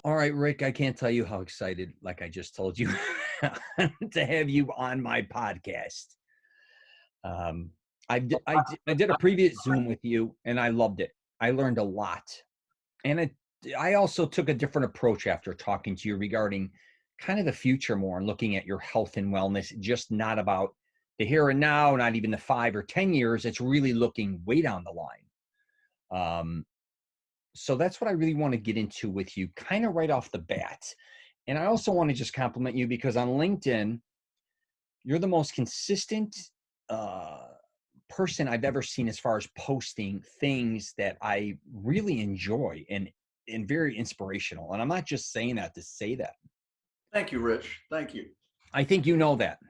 All right, Rick, I can't tell you how excited, like I just told you, to have you on my podcast. Um, I did a previous Zoom with you, and I loved it. I learned a lot, and I also took a different approach after talking to you regarding kind of the future more and looking at your health and wellness, just not about the here and now, not even the 5 or 10 years. It's really looking way down the line. So that's what I really want to get into with you, kind of right off the bat. And I also want to just compliment you because on LinkedIn, you're the most consistent uh, person I've ever seen as far as posting things that I really enjoy and very inspirational. And I'm not just saying that to say that. Thank you, Rich. Thank you. I think you know that.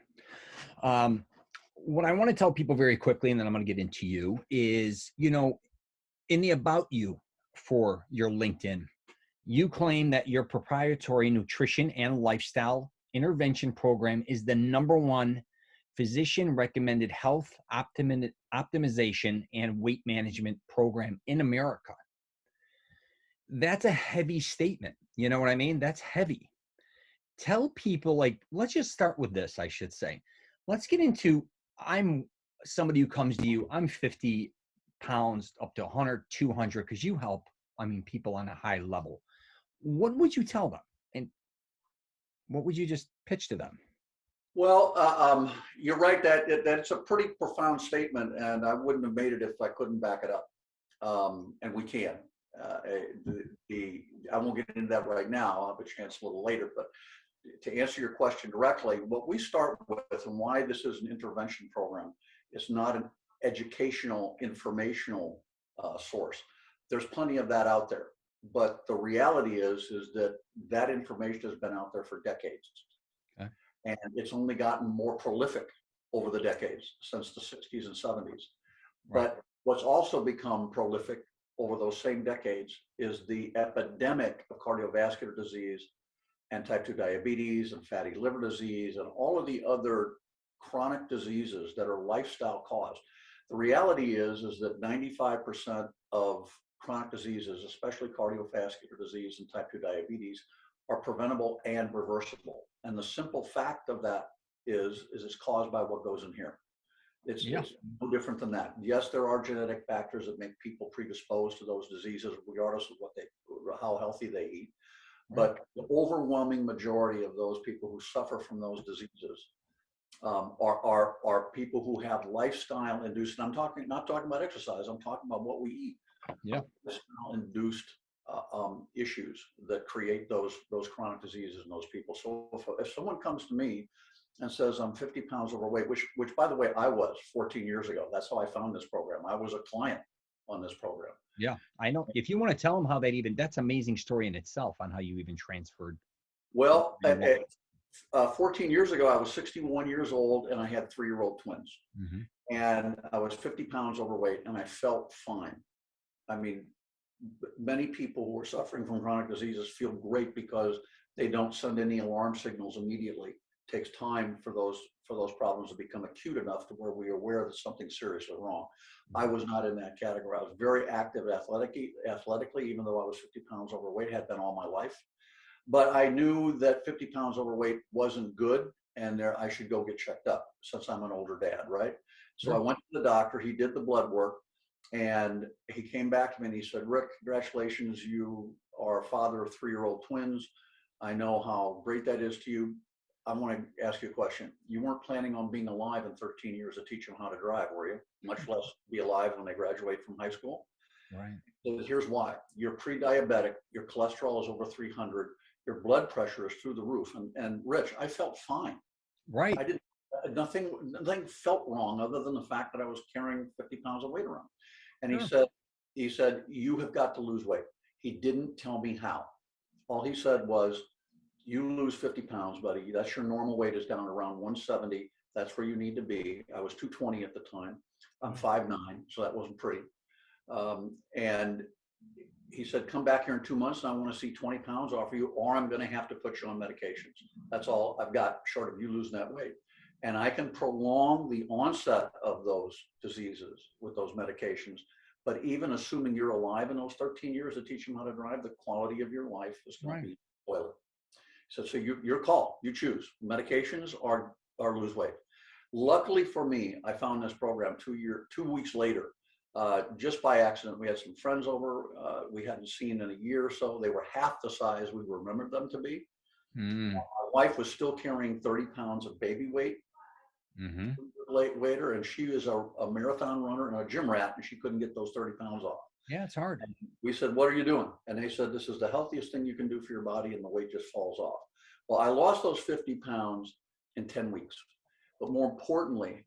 What I want to tell people very quickly, and then I'm going to get into you, is, in the about you for your LinkedIn, you claim that your proprietary nutrition and lifestyle intervention program is the #1 physician recommended health optimization and weight management program in America. That's a heavy statement. You know what I mean? That's heavy. Tell people, like, let's just start with this, I should say. Let's get into, I'm somebody who comes to you, I'm 50 pounds up to 100, 200, because you help, people on a high level. What would you tell them? And what would you just pitch to them? Well, you're right that's a pretty profound statement, and I wouldn't have made it if I couldn't back it up. And we can. I won't get into that right now. I'll have a chance a little later. But to answer your question directly, what we start with and why this is an intervention program is not an educational, informational source. There's plenty of that out there. But the reality is that information has been out there for decades. Okay. And it's only gotten more prolific over the decades since the 60s and 70s. Right. But what's also become prolific over those same decades is the epidemic of cardiovascular disease and type 2 diabetes and fatty liver disease and all of the other chronic diseases that are lifestyle caused. The reality is that 95% of chronic diseases, especially cardiovascular disease and type 2 diabetes, are preventable and reversible. And the simple fact of that is it's caused by what goes in here. It's no different than that. Yes, there are genetic factors that make people predisposed to those diseases, regardless of how healthy they eat. But the overwhelming majority of those people who suffer from those diseases are people who have lifestyle induced. And I'm not talking about exercise. I'm talking about what we eat. Yeah. Lifestyle induced issues that create those chronic diseases in those people. So if someone comes to me and says I'm 50 pounds overweight, which by the way I was 14 years ago. That's how I found this program. I was a client on this program. Yeah, I know. If you want to tell them how that's amazing story in itself on how you even transferred. Well, 14 years ago, I was 61 years old and I had 3-year-old twins. Mm-hmm. And I was 50 pounds overweight and I felt fine. I mean, many people who are suffering from chronic diseases feel great because they don't send any alarm signals immediately. It takes time for those problems to become acute enough to where we are aware that something's seriously wrong. I was not in that category. I was very active athletically, even though I was 50 pounds overweight, had been all my life. But I knew that 50 pounds overweight wasn't good and I should go get checked up since I'm an older dad, right? So I went to the doctor, he did the blood work, and he came back to me and he said, Rick, congratulations, you are a father of 3-year-old twins. I know how great that is to you. I want to ask you a question. You weren't planning on being alive in 13 years to teach them how to drive, were you? Much less be alive when they graduate from high school. Right. So here's why. You're pre-diabetic, your cholesterol is over 300, your blood pressure is through the roof. And Rich, I felt fine. Right. I didn't, nothing felt wrong other than the fact that I was carrying 50 pounds of weight around. And he said, you have got to lose weight. He didn't tell me how. All he said was, you lose 50 pounds, buddy. That's your normal weight is down around 170. That's where you need to be. I was 220 at the time. I'm 5'9", so that wasn't pretty. And he said, come back here in 2 months and I want to see 20 pounds off of you, or I'm going to have to put you on medications. That's all I've got short of you losing that weight. And I can prolong the onset of those diseases with those medications But even assuming you're alive in those 13 years to teach them how to drive, the quality of your life is going to be spoiled. So your call, you choose medications or lose weight. Luckily for me, I found this program 2 weeks later, just by accident. We had some friends over we hadn't seen in a year or so. They were half the size we remembered them to be. My wife was still carrying 30 pounds of baby weight. Later, and she is a marathon runner and a gym rat, and she couldn't get those 30 pounds off. Yeah, it's hard. And we said, what are you doing? And they said, this is the healthiest thing you can do for your body, and the weight just falls off. Well, I lost those 50 pounds in 10 weeks. But more importantly,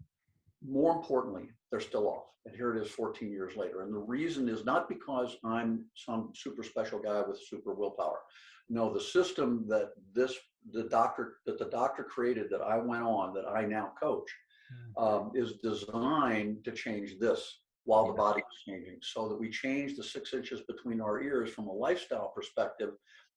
they're still off. And here it is 14 years later. And the reason is not because I'm some super special guy with super willpower. No, the system that the doctor created, that I went on, that I now coach, is designed to change this while the body is changing, so that we change the 6 inches between our ears from a lifestyle perspective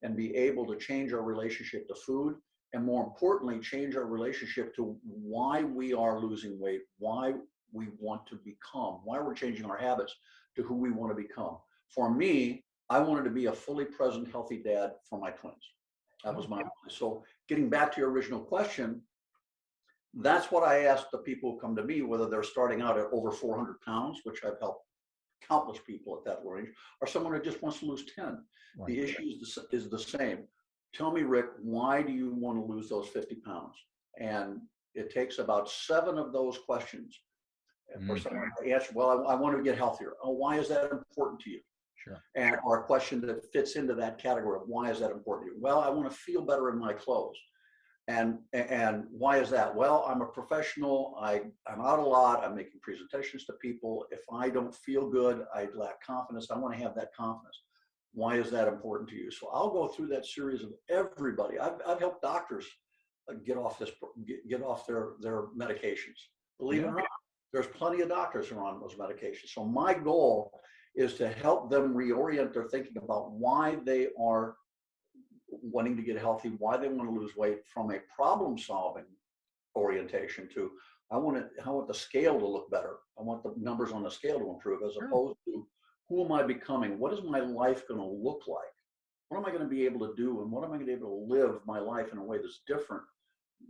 and be able to change our relationship to food, and more importantly, change our relationship to why we are losing weight, why we want to become, why we're changing our habits to who we want to become. For me, I wanted to be a fully present, healthy dad for my twins. That was my, so getting back to your original question, that's what I ask the people who come to me, whether they're starting out at over 400 pounds, which I've helped countless people at that range, or someone who just wants to lose 10. Right. The issue is the same. Tell me, Rick, why do you want to lose those 50 pounds? And it takes about 7 of those questions for someone to answer. Well, I want to get healthier. Oh, why is that important to you? Sure. And or a question that fits into that category of why is that important to you? Well, I want to feel better in my clothes. And why is that? Well, I'm a professional. I'm out a lot. I'm making presentations to people. If I don't feel good, I lack confidence. I want to have that confidence. Why is that important to you? So I'll go through that series of everybody. I've helped doctors get off their medications. Believe it or not, there's plenty of doctors who are on those medications. So my goal is to help them reorient their thinking about why they are wanting to get healthy, why they want to lose weight, from a problem-solving orientation to I want the scale to look better. I want the numbers on the scale to improve, as opposed to who am I becoming? What is my life going to look like? What am I going to be able to do? And what am I going to be able to live my life in a way that's different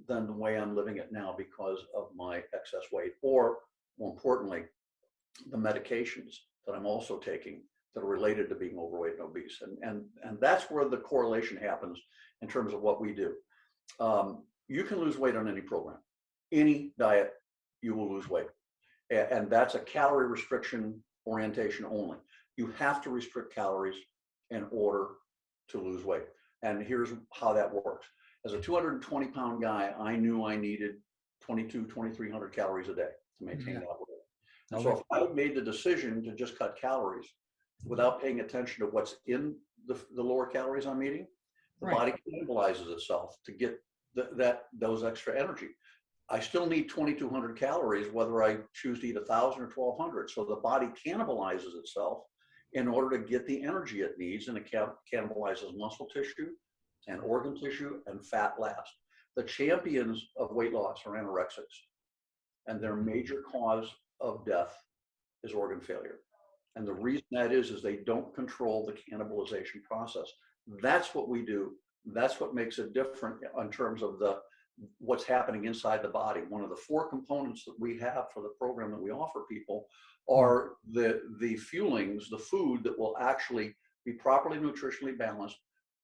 than the way I'm living it now because of my excess weight? Or more importantly, the medications that I'm also taking that are related to being overweight and obese. And that's where the correlation happens in terms of what we do. You can lose weight on any program, any diet, you will lose weight. And that's a calorie restriction orientation only. You have to restrict calories in order to lose weight. And here's how that works. As a 220-pound guy, I knew I needed 2,300 calories a day to maintain that weight. And so if I made the decision to just cut calories without paying attention to what's in the lower calories I'm eating, the body cannibalizes itself to get those extra energy. I still need 2,200 calories, whether I choose to eat 1,000 or 1,200. So the body cannibalizes itself in order to get the energy it needs, and it cannibalizes muscle tissue and organ tissue and fat last. The champions of weight loss are anorexics, and their major cause of death is organ failure. And the reason that is they don't control the cannibalization process. That's what we do. That's what makes it different in terms of what's happening inside the body. One of the 4 components that we have for the program that we offer people are the fuelings, the food that will actually be properly nutritionally balanced,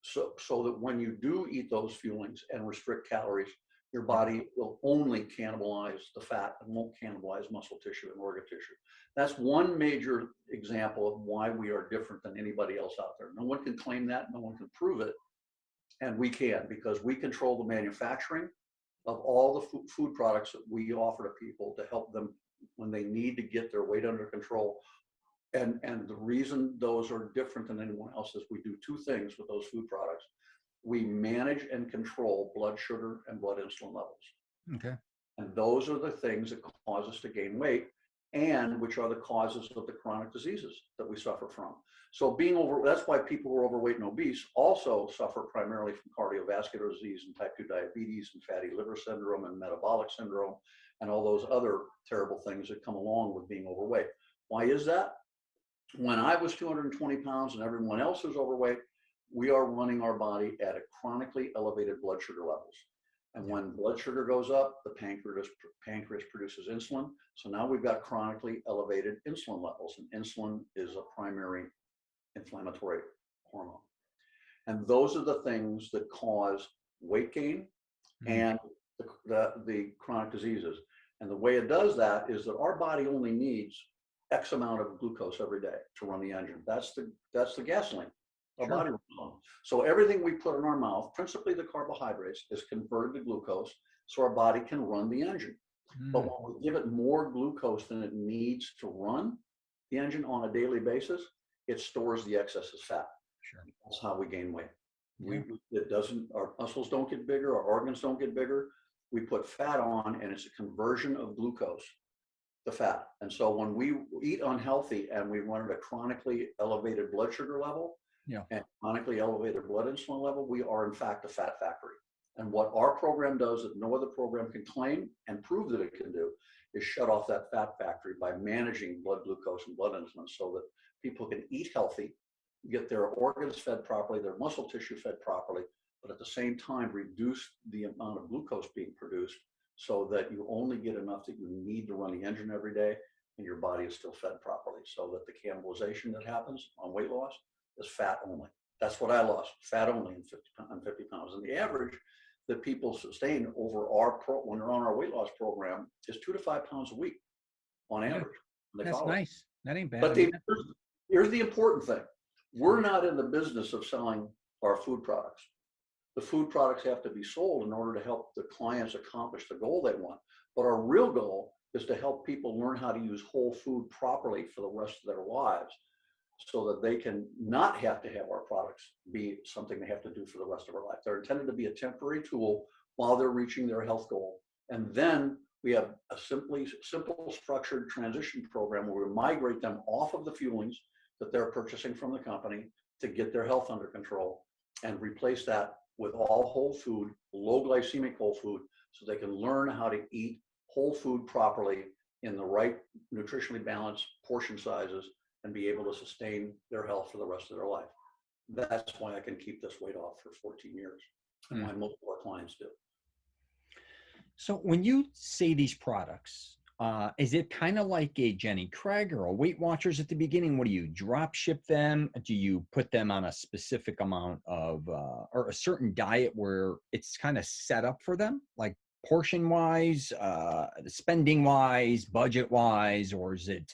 so that when you do eat those fuelings and restrict calories, your body will only cannibalize the fat and won't cannibalize muscle tissue and organ tissue. That's one major example of why we are different than anybody else out there. No one can claim that, no one can prove it, and we can, because we control the manufacturing of all the food products that we offer to people to help them when they need to get their weight under control. And the reason those are different than anyone else is we do 2 things with those food products. We manage and control blood sugar and blood insulin levels. Okay. And those are the things that cause us to gain weight, and which are the causes of the chronic diseases that we suffer from. So that's why people who are overweight and obese also suffer primarily from cardiovascular disease and type 2 diabetes and fatty liver syndrome and metabolic syndrome and all those other terrible things that come along with being overweight. Why is that? When I was 220 pounds and everyone else is overweight, we are running our body at a chronically elevated blood sugar levels. And when blood sugar goes up, the pancreas produces insulin. So now we've got chronically elevated insulin levels. And insulin is a primary inflammatory hormone. And those are the things that cause weight gain and the chronic diseases. And the way it does that is that our body only needs X amount of glucose every day to run the engine. That's the gasoline our body runs on. So everything we put in our mouth, principally the carbohydrates, is converted to glucose so our body can run the engine. But when we give it more glucose than it needs to run the engine on a daily basis, it stores the excess as fat. That's how we gain weight. Our muscles don't get bigger, our organs don't get bigger. We put fat on, and it's a conversion of glucose to fat. And so when we eat unhealthy and we run at a chronically elevated blood sugar level and chronically elevated blood insulin level, we are in fact a fat factory. And what our program does that no other program can claim and prove that it can do is shut off that fat factory by managing blood glucose and blood insulin so that people can eat healthy, get their organs fed properly, their muscle tissue fed properly, but at the same time reduce the amount of glucose being produced so that you only get enough that you need to run the engine every day and your body is still fed properly, so that the cannibalization that happens on weight loss is fat only. That's what I lost, fat only on 50 pounds. And the average that people sustain over when they're on our weight loss program is 2 to 5 pounds a week on average. That's nice. That ain't bad. But here's the important thing. We're not in the business of selling our food products. The food products have to be sold in order to help the clients accomplish the goal they want. But our real goal is to help people learn how to use whole food properly for the rest of their lives so that they can not have to have our products be something they have to do for the rest of their life. They're intended to be a temporary tool while they're reaching their health goal. And then we have a simple structured transition program where we migrate them off of the fuelings that they're purchasing from the company to get their health under control and replace that with all whole food, low glycemic whole food, so they can learn how to eat whole food properly in the right nutritionally balanced portion sizes and be able to sustain their health for the rest of their life. That's why I can keep this weight off for 14 years and why most of our clients do. So when you say these products, is it kind of like a Jenny Craig or a Weight Watchers at the beginning? What do you drop ship them? Do you put them on a specific amount of, or a certain diet where it's kind of set up for them, like portion wise, spending wise, budget wise, or is it,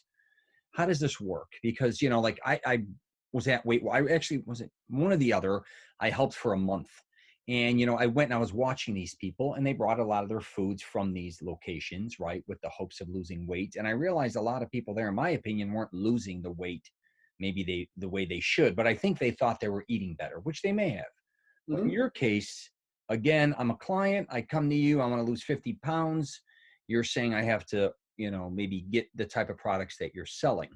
how does this work? Because, you know, like I was at I actually was at one or the other. I helped for a month. And, you know, I went and I was watching these people and they brought a lot of their foods from these locations, right, with the hopes of losing weight. And I realized a lot of people there, in my opinion, weren't losing the weight maybe the way they should, but I think they thought they were eating better, which they may have. But in your case, again, I'm a client. I come to you. I want to lose 50 pounds. You're saying I have to, you know, maybe get the type of products that you're selling.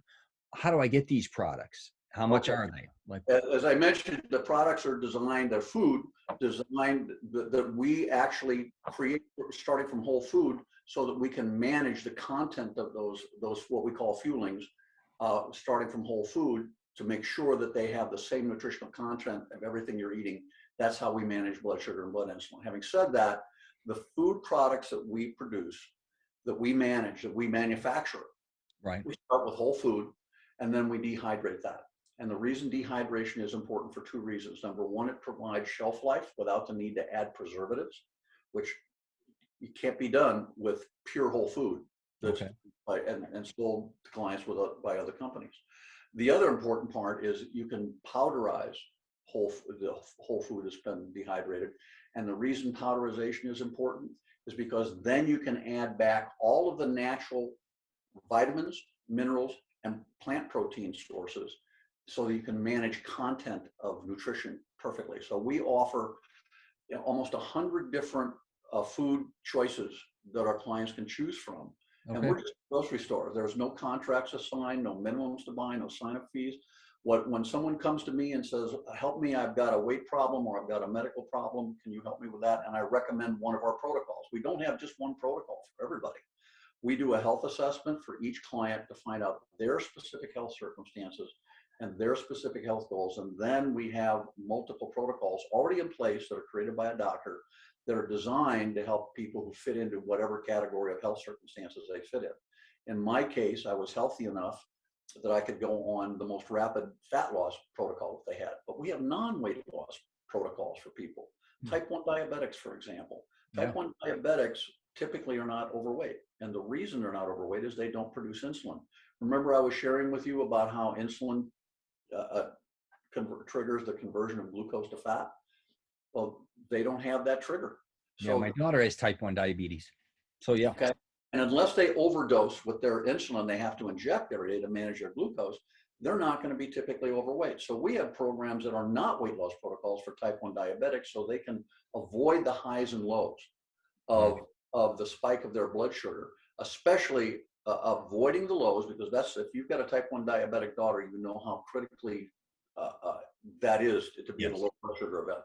How do I get these products? How much are they? Like, as I mentioned, the products are designed, they're food designed that we actually create starting from whole food so that we can manage the content of those what we call fuelings, starting from whole food to make sure that they have the same nutritional content of everything you're eating. That's how we manage blood sugar and blood insulin. Having said that, the food products that we produce, that we manage, that we manufacture, right? We start with whole food and then we dehydrate that. And the reason dehydration is important for two reasons. Number one, it provides shelf life without the need to add preservatives, which you can't be done with pure whole food that's and sold to clients by other companies. The other important part is you can powderize the whole food that's been dehydrated. And the reason powderization is important is because then you can add back all of the natural vitamins, minerals, and plant protein sources so that you can manage content of nutrition perfectly. So we offer almost 100 different food choices that our clients can choose from. And we're just a grocery store. There's no contracts assigned, no minimums to buy, no sign-up fees. When someone comes to me and says, help me, I've got a weight problem or I've got a medical problem, can you help me with that? And I recommend one of our protocols. We don't have just one protocol for everybody. We do a health assessment for each client to find out their specific health circumstances and their specific health goals. And then we have multiple protocols already in place that are created by a doctor that are designed to help people who fit into whatever category of health circumstances they fit in. In my case, I was healthy enough that I could go on the most rapid fat loss protocol if they had. But we have non-weight loss protocols for people. Type 1 diabetics, for example. Type 1 diabetics typically are not overweight. And the reason they're not overweight is they don't produce insulin. Remember I was sharing with you about how insulin triggers the conversion of glucose to fat? Well, they don't have that trigger. So, yeah, my daughter has type 1 diabetes. So yeah. Okay. And unless they overdose with their insulin they have to inject every day to manage their glucose, they're not going to be typically overweight. So we have programs that are not weight loss protocols for type 1 diabetics so they can avoid the highs and lows of the spike of their blood sugar, especially avoiding the lows, because that's, if you've got a type 1 diabetic daughter, you know how critically that is to be in a low blood sugar event.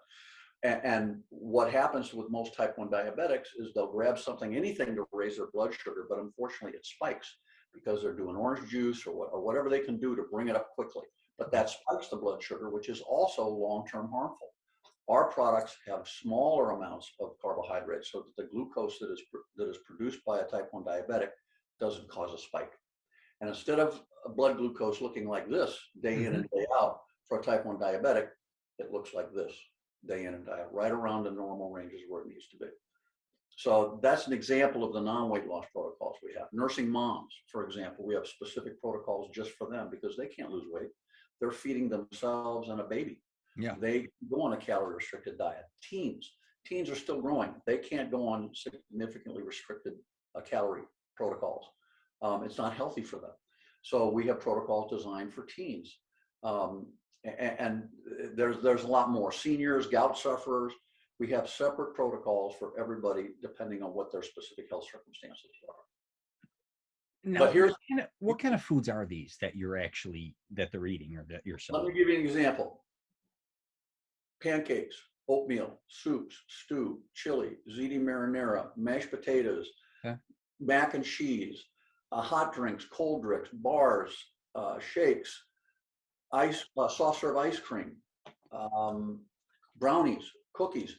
And what happens with most type 1 diabetics is they'll grab something, anything to raise their blood sugar, but unfortunately it spikes because they're doing orange juice or whatever they can do to bring it up quickly. But that spikes the blood sugar, which is also long-term harmful. Our products have smaller amounts of carbohydrates so that the glucose that is produced by a type 1 diabetic doesn't cause a spike. And instead of blood glucose looking like this day in and day out for a type 1 diabetic, it looks like this day in and day out, right around the normal ranges where it needs to be. So that's an example of the non-weight loss protocols we have. Nursing moms, for example, we have specific protocols just for them because they can't lose weight. They're feeding themselves and a baby. Yeah. They go on a calorie restricted diet. Teens are still growing. They can't go on significantly restricted calorie protocols. It's not healthy for them. So we have protocols designed for teens. And there's a lot more. Seniors, gout sufferers, we have separate protocols for everybody depending on what their specific health circumstances are. Now, but here's what kind of foods are these that they're eating or that you're selling? Let me give you an example. Pancakes, oatmeal, soups, stew, chili, ziti marinara, mashed potatoes, mac and cheese, hot drinks, cold drinks, bars, shakes, soft serve ice cream, brownies, cookies.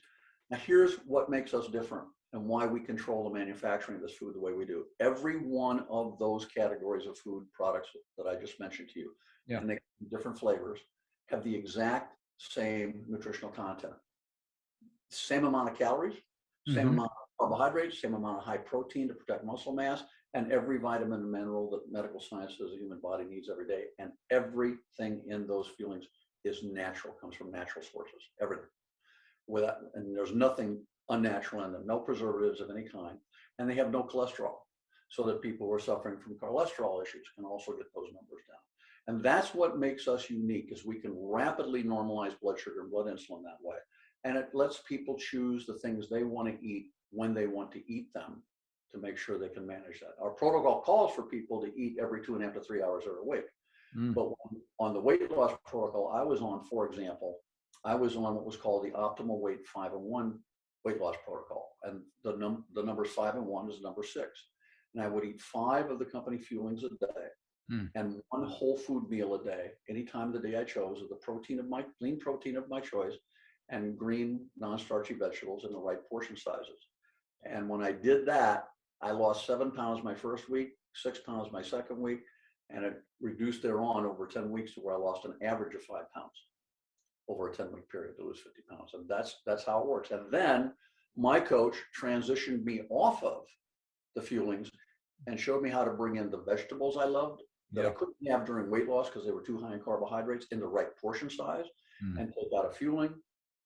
Now here's what makes us different and why we control the manufacturing of this food the way we do. Every one of those categories of food products that I just mentioned to you, and they have different flavors, have the exact same nutritional content. Same amount of calories, same amount of carbohydrates, same amount of high protein to protect muscle mass, and every vitamin and mineral that medical science says the human body needs every day. And everything in those fuelings is natural, comes from natural sources, everything. And there's nothing unnatural in them, no preservatives of any kind. And they have no cholesterol, so that people who are suffering from cholesterol issues can also get those numbers down. And that's what makes us unique, is we can rapidly normalize blood sugar and blood insulin that way. And it lets people choose the things they want to eat when they want to eat them to make sure they can manage that. Our protocol calls for people to eat every 2.5 to 3 hours they're awake. But on the weight loss protocol I was on, for example, I was on what was called the optimal weight 5 and 1 weight loss protocol. And the numbers 5 and 1 is number 6. And I would eat 5 of the company fuelings a day and 1 whole food meal a day, any time of the day I chose, of the protein of my lean protein of my choice, and green non-starchy vegetables in the right portion sizes. And when I did that, I lost 7 pounds my first week, 6 pounds my second week, and it reduced thereon over 10 weeks to where I lost an average of 5 pounds over a 10-week period to lose 50 pounds. And that's how it works. And then my coach transitioned me off of the fuelings and showed me how to bring in the vegetables I loved that I couldn't have during weight loss because they were too high in carbohydrates, in the right portion size, and take out a fueling,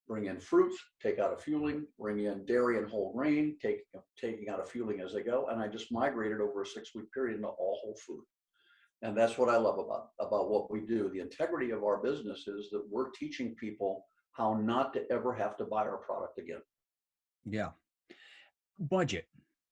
bring in fruits, take out a fueling, bring in dairy and whole grain, taking out a fueling as they go. And I just migrated over a 6-week period into all whole food. And that's what I love about what we do. The integrity of our business is that we're teaching people how not to ever have to buy our product again. Yeah. Budget.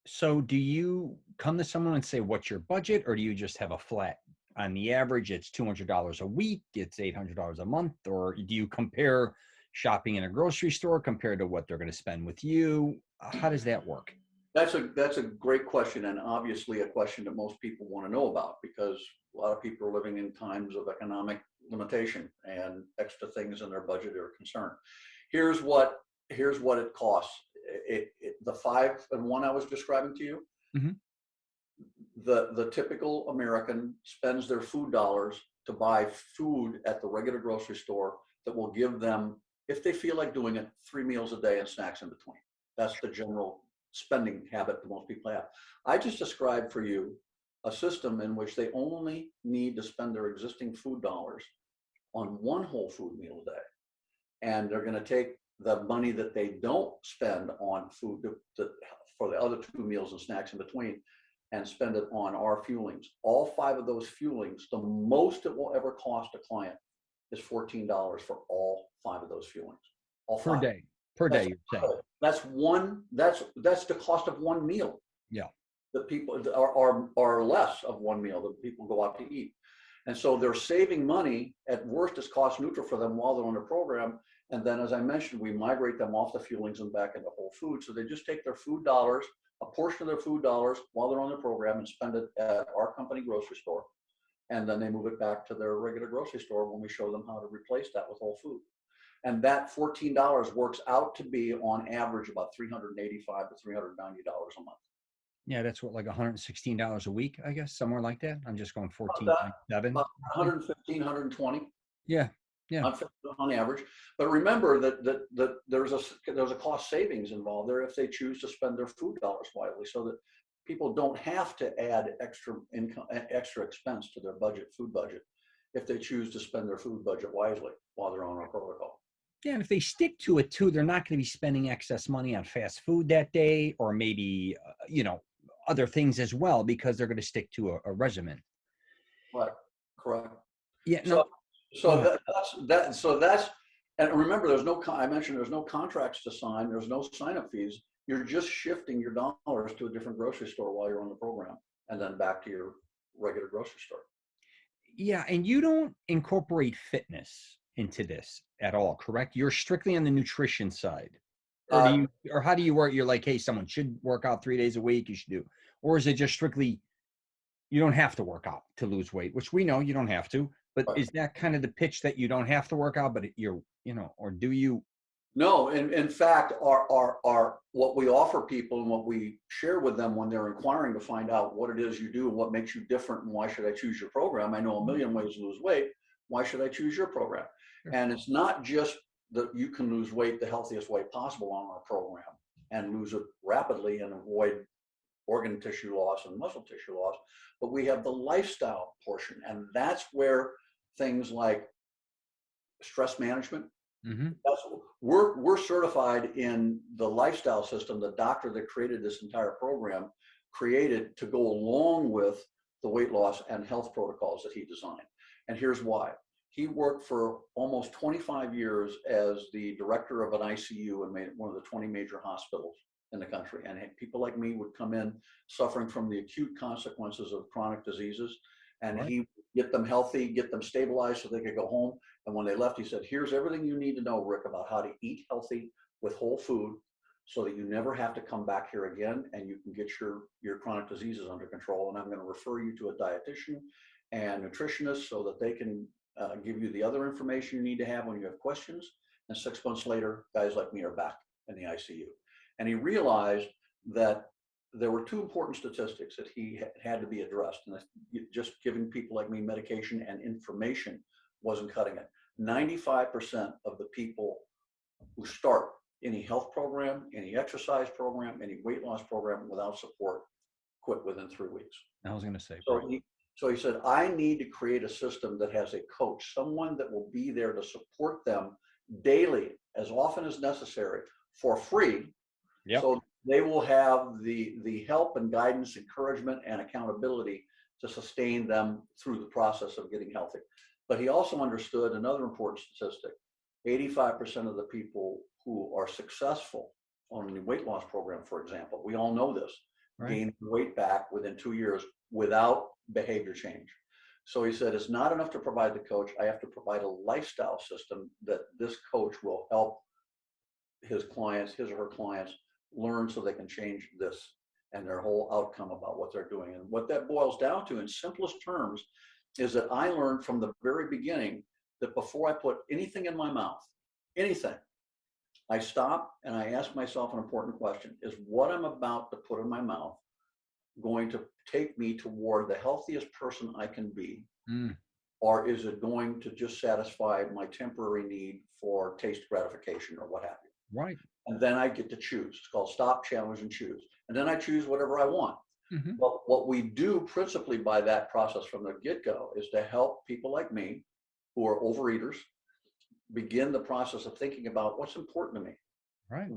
So do you come to someone and say, what's your budget? Or do you just have a flat? On the average, it's $200 a week, it's $800 a month? Or do you compare shopping in a grocery store compared to what they're going to spend with you? How does that work? That's a great question, and obviously a question that most people want to know about, because a lot of people are living in times of economic limitation and extra things in their budget are concerned. Here's what it costs. The 5 and 1 I was describing to you. Mm-hmm. The typical American spends their food dollars to buy food at the regular grocery store that will give them, if they feel like doing it, 3 meals a day and snacks in between. That's the general spending habit that most people have. I just described for you a system in which they only need to spend their existing food dollars on 1 whole food meal a day. And they're going to take the money that they don't spend on food for the other 2 meals and snacks in between and spend it on our fuelings. All 5 of those fuelings, the most it will ever cost a client is $14 for all 5 of those fuelings. All 5. Per day, you're saying. That's the cost of 1 meal. Yeah. That people are less of 1 meal that people go out to eat. And so they're saving money. At worst, it's cost neutral for them while they're on the program. And then, as I mentioned, we migrate them off the fuelings and back into whole food. So they just take their food dollars, a portion of their food dollars while they're on the program, and spend it at our company grocery store. And then they move it back to their regular grocery store when we show them how to replace that with whole food. And that $14 works out to be, on average, about $385 to $390 a month. Yeah, that's what, like $116 a week, I guess, somewhere like that. I'm just going 14.7. About 115, 120. Yeah. On average. But remember that there's a cost savings involved there if they choose to spend their food dollars wisely, so that people don't have to add extra income, extra expense to their food budget, if they choose to spend their food budget wisely while they're on our protocol. Yeah, and if they stick to it too, they're not going to be spending excess money on fast food that day, or maybe other things as well, because they're going to stick to a regimen. Right. Correct. Yeah. So that's and remember, I mentioned there's no contracts to sign. There's no sign-up fees. You're just shifting your dollars to a different grocery store while you're on the program, and then back to your regular grocery store. Yeah, and you don't incorporate fitness into this at all, correct? You're strictly on the nutrition side. Or how do you work? You're like, hey, someone should work out 3 days a week, you should do. Or is it just strictly, you don't have to work out to lose weight, which we know you don't have to, but right. Is that kind of the pitch, that you don't have to work out, but or do you? No, in fact, our what we offer people and what we share with them when they're inquiring to find out what it is you do and what makes you different and why should I choose your program. I know a million ways to lose weight. Why should I choose your program? Sure. And it's not just that you can lose weight the healthiest way possible on our program and lose it rapidly and avoid organ tissue loss and muscle tissue loss, but we have the lifestyle portion, and that's where things like stress management. Mm-hmm. We're certified in the lifestyle system. The doctor that created this entire program created to go along with the weight loss and health protocols that he designed. And here's why. He worked for almost 25 years as the director of an ICU in one of the 20 major hospitals in the country. And people like me would come in suffering from the acute consequences of chronic diseases. And right. He would get them healthy, get them stabilized so they could go home. And when they left, he said, here's everything you need to know, Rick, about how to eat healthy with whole food so that you never have to come back here again and you can get your chronic diseases under control. And I'm going to refer you to a dietitian and nutritionist so that they can give you the other information you need to have when you have questions. And 6 months later, guys like me are back in the ICU. And he realized that there were 2 important statistics that he had to be addressed. And just giving people like me medication and information wasn't cutting it. 95% of the people who start any health program, any exercise program, any weight loss program without support quit within 3 weeks. I was going to say. So he said, I need to create a system that has a coach, someone that will be there to support them daily, as often as necessary, for free. Yep. So they will have the help and guidance, encouragement, and accountability to sustain them through the process of getting healthy. But he also understood another important statistic. 85% of the people who are successful on the weight loss program, for example, we all know this, right, gain weight back within 2 years without behavior change. So he said, it's not enough to provide the coach. I have to provide a lifestyle system that this coach will help his or her clients learn so they can change this and their whole outcome about what they're doing. And what that boils down to in simplest terms is that I learned from the very beginning that before I put anything in my mouth, anything, I stop and I ask myself an important question: is what I'm about to put in my mouth going to take me toward the healthiest person I can be? Or is it going to just satisfy my temporary need for taste gratification or what have you? Right. And then I get to choose. It's called stop, challenge, and choose. And then I choose whatever I want. But what we do principally by that process from the get-go is to help people like me who are overeaters begin the process of thinking about what's important to me. Right.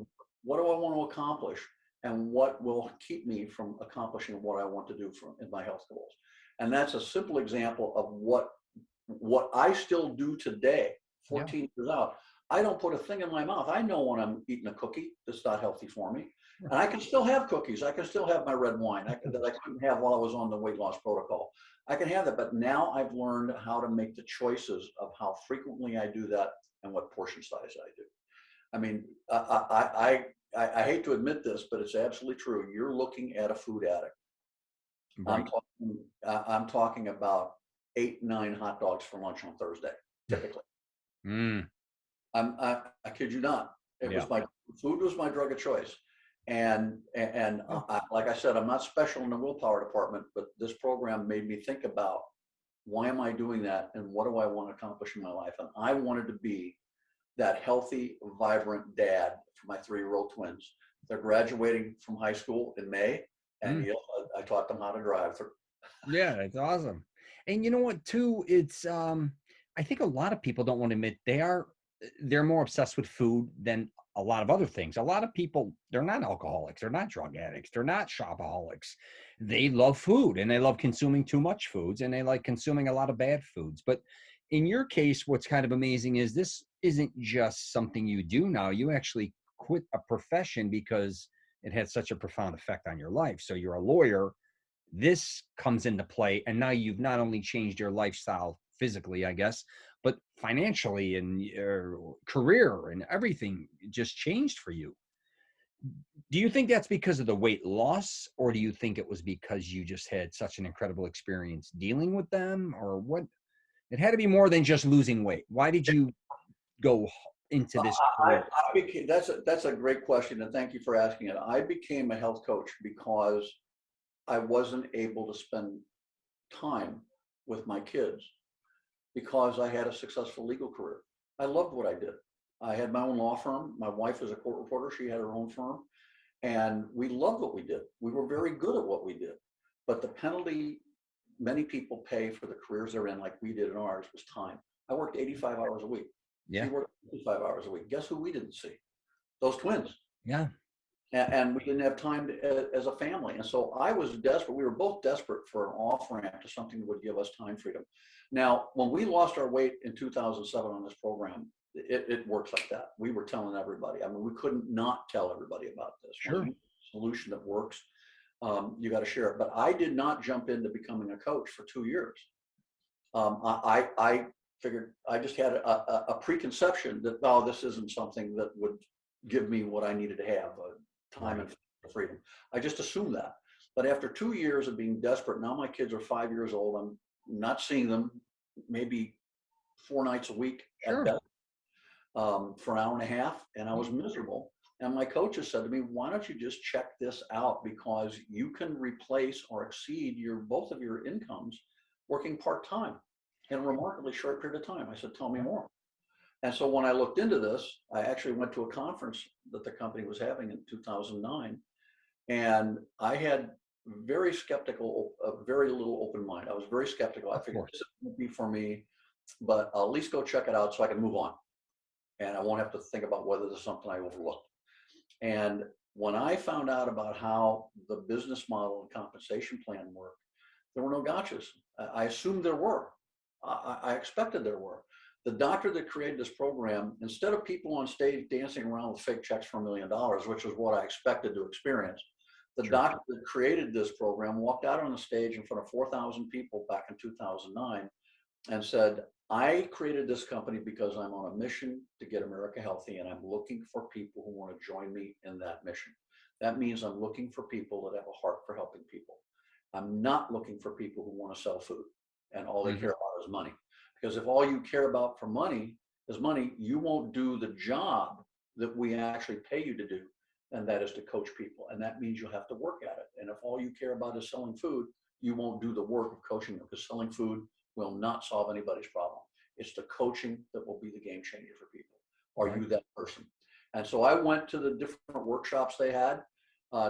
What do I want to accomplish? And what will keep me from accomplishing what I want to do in my health goals? And that's a simple example of what I still do today, 14 years out. I don't put a thing in my mouth. I know when I'm eating a cookie that's not healthy for me. And I can still have cookies. I can still have my red wine that I couldn't have while I was on the weight loss protocol. I can have that, but now I've learned how to make the choices of how frequently I do that and what portion size I do. I mean, I hate to admit this, but it's absolutely true. You're looking at a food addict. Right. I'm talking about 8, 9 hot dogs for lunch on Thursday, typically. I kid you not. It was food was my drug of choice. And like I said, I'm not special in the willpower department, but this program made me think about why am I doing that and what do I want to accomplish in my life? And I wanted to be that healthy, vibrant dad for my 3-year-old twins. They're graduating from high school in May, and I taught them how to drive. Yeah, it's awesome. And you know what, too? It's I think a lot of people don't want to admit they're more obsessed with food than a lot of other things. A lot of people, they're not alcoholics, they're not drug addicts, they're not shopaholics. They love food and they love consuming too much foods and they like consuming a lot of bad foods. But in your case, what's kind of amazing is this isn't just something you do now. You actually quit a profession because it had such a profound effect on your life. So you're a lawyer. This comes into play, and now you've not only changed your lifestyle physically, I guess, but financially and your career and everything just changed for you. Do you think that's because of the weight loss, or do you think it was because you just had such an incredible experience dealing with them, or what? It had to be more than just losing weight. Why did you go into this career? That's a great question, and thank you for asking it. I became a health coach because I wasn't able to spend time with my kids because I had a successful legal career. I loved what I did. I had my own law firm. My wife was a court reporter. She had her own firm. And we loved what we did. We were very good at what we did. But the penalty many people pay for the careers they're in, like we did in ours, was time. I worked 85 hours a week. Yeah. She worked 55 hours a week. Guess who we didn't see? Those twins. Yeah. And we didn't have time as a family. And so I was desperate. We were both desperate for an off-ramp to something that would give us time freedom. Now, when we lost our weight in 2007 on this program, it works like that. We were telling everybody. I mean, we couldn't not tell everybody about this. Sure. When you have a solution that works, you got to share it. But I did not jump into becoming a coach for 2 years. I figured I just had a preconception that, oh, this isn't something that would give me what I needed to have, time and freedom. I just assumed that. But after 2 years of being desperate, now my kids are 5 years old. I'm not seeing them maybe 4 nights a week at best, for an hour and a half, and I was miserable. And my coaches said to me, why don't you just check this out, because you can replace or exceed both of your incomes working part-time in a remarkably short period of time. I said, tell me more. And so when I looked into this, I actually went to a conference that the company was having in 2009. And I had very skeptical, very little open mind. I was very skeptical. I figured this won't be for me, but I'll at least go check it out so I can move on. And I won't have to think about whether there's something I overlooked. And when I found out about how the business model and compensation plan worked, there were no gotchas. I assumed there were. I expected there were. The doctor that created this program, instead of people on stage dancing around with fake checks for $1 million, which is what I expected to experience, the doctor that created this program walked out on the stage in front of 4,000 people back in 2009 and said, I created this company because I'm on a mission to get America healthy, and I'm looking for people who want to join me in that mission. That means I'm looking for people that have a heart for helping people. I'm not looking for people who want to sell food and all they care about is money. Because if all you care about for money is money, you won't do the job that we actually pay you to do, and that is to coach people. And that means you'll have to work at it. And if all you care about is selling food, you won't do the work of coaching them, because selling food will not solve anybody's problem. It's the coaching that will be the game changer for people. Are you that person? And so I went to the different workshops they had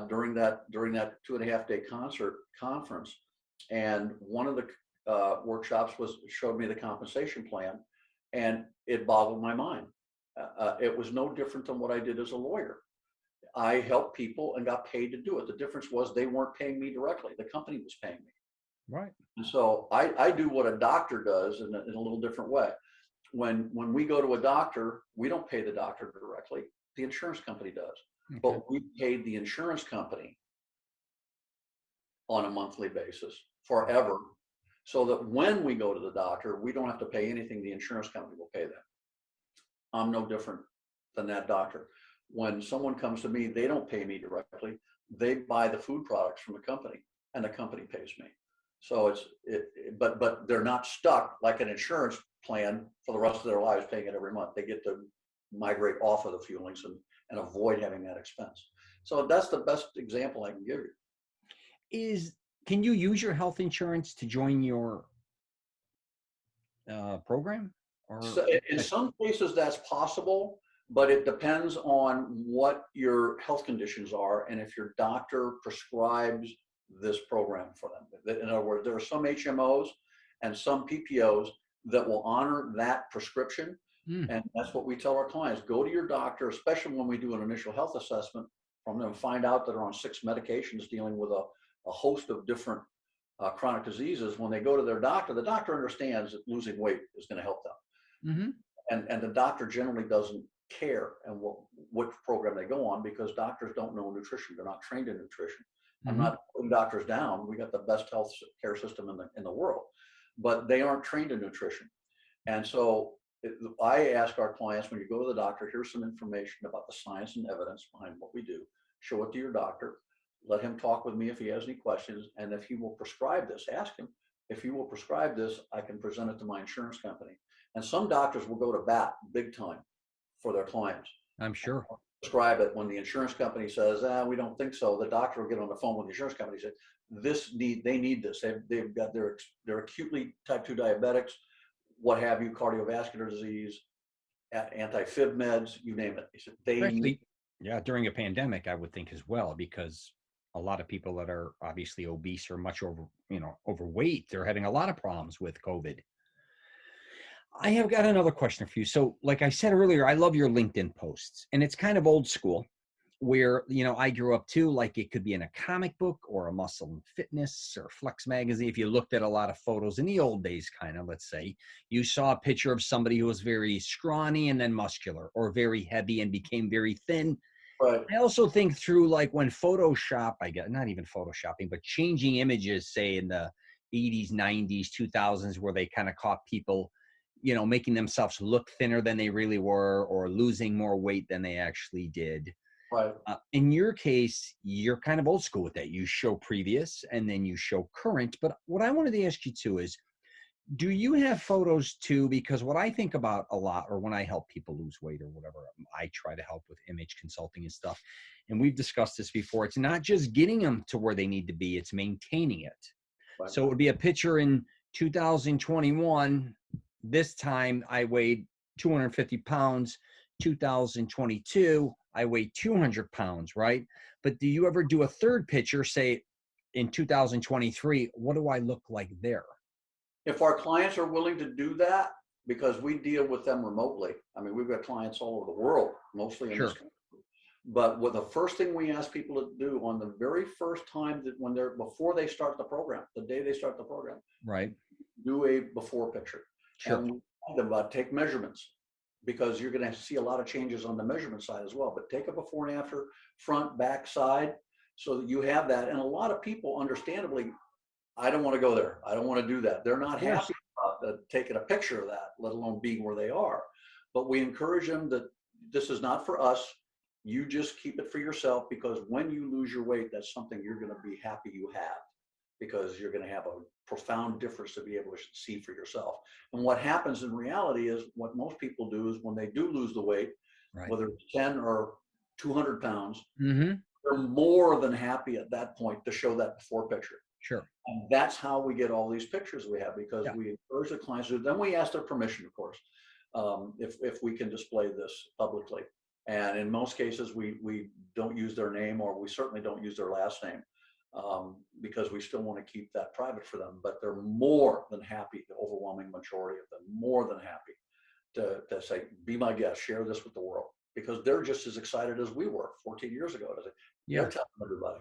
during that 2.5-day conference, and one of the workshops showed me the compensation plan, and it boggled my mind. It was no different than what I did as a lawyer. I helped people and got paid to do it. The difference was they weren't paying me directly; the company was paying me. Right. And so I do what a doctor does in a little different way. When we go to a doctor, we don't pay the doctor directly. The insurance company does. Okay. But we paid the insurance company on a monthly basis forever, so that when we go to the doctor, we don't have to pay anything. The insurance company will pay them. I'm no different than that doctor. When someone comes to me, they don't pay me directly. They buy the food products from the company, and the company pays me. So but they're not stuck like an insurance plan for the rest of their lives paying it every month. They get to migrate off of the fuelings and avoid having that expense. So that's the best example I can give you. Can you use your health insurance to join your program? So in some cases that's possible, but it depends on what your health conditions are and if your doctor prescribes this program for them. In other words, there are some HMOs and some PPOs that will honor that prescription. And that's what we tell our clients. Go to your doctor, especially when we do an initial health assessment from them, find out that they're on 6 medications dealing with a host of different chronic diseases. When they go to their doctor, the doctor understands that losing weight is going to help them. And the doctor generally doesn't care and what program they go on, because doctors don't know nutrition. They're not trained in nutrition. I'm not putting doctors down. We got the best health care system in the world, but they aren't trained in nutrition. And so I ask our clients, when you go to the doctor, here's some information about the science and evidence behind what we do. Show it to your doctor. Let him talk with me if he has any questions. And if he will prescribe this, ask him. If he will prescribe this, I can present it to my insurance company. And some doctors will go to bat big time for their clients. I'm sure. Prescribe it. When the insurance company says, we don't think so, the doctor will get on the phone with the insurance company and say, they need this. They've got they're acutely type 2 diabetics, what have you, cardiovascular disease, anti-fib meds, you name it. He said, during a pandemic, I would think as well, because a lot of people that are obviously obese or much overweight, they're having a lot of problems with COVID. I have got another question for you. So like I said earlier, I love your LinkedIn posts, and it's kind of old school, where, I grew up too, like it could be in a comic book or a Muscle and Fitness or Flex magazine. If you looked at a lot of photos in the old days, kind of, let's say, you saw a picture of somebody who was very scrawny and then muscular, or very heavy and became very thin. Right. I also think through, like, when Photoshop, I guess, not even Photoshopping, but changing images, say in the 80s, 90s, 2000s, where they kind of caught people, making themselves look thinner than they really were, or losing more weight than they actually did. Right. In your case, you're kind of old school with that. You show previous and then you show current. But what I wanted to ask you too is, do you have photos too? Because what I think about a lot, or when I help people lose weight or whatever, I try to help with image consulting and stuff. And we've discussed this before. It's not just getting them to where they need to be, it's maintaining it. Right. So it would be a picture in 2021. This time I weighed 250 pounds. 2022, I weighed 200 pounds, right? But do you ever do a third picture, say in 2023, what do I look like there? If our clients are willing to do that, because we deal with them remotely. I mean, we've got clients all over the world, mostly in this country. But the first thing we ask people to do on the very first time before they start the program, the day they start the program, right, do a before picture. Sure. And take measurements, because you're going to see a lot of changes on the measurement side as well. But take a before and after, front, back, side, so that you have that. And a lot of people, understandably, I don't want to go there. I don't want to do that. They're not happy about taking a picture of that, let alone being where they are. But we encourage them that this is not for us. You just keep it for yourself, because when you lose your weight, that's something you're going to be happy you have, because you're going to have a profound difference to be able to see for yourself. And what happens in reality is, what most people do is when they do lose the weight, Right. whether it's 10 or 200 pounds, Mm-hmm. they're more than happy at that point to show that before picture. Sure. And that's how we get all these pictures we have, because Yeah. we encourage the clients to, then we ask their permission, of course, if we can display this publicly. And in most cases, we don't use their name, or we certainly don't use their last name, because we still want to keep that private for them. But they're more than happy, the overwhelming majority of them, more than happy to say, be my guest, share this with the world, because they're just as excited as we were 14 years ago. They're telling everybody.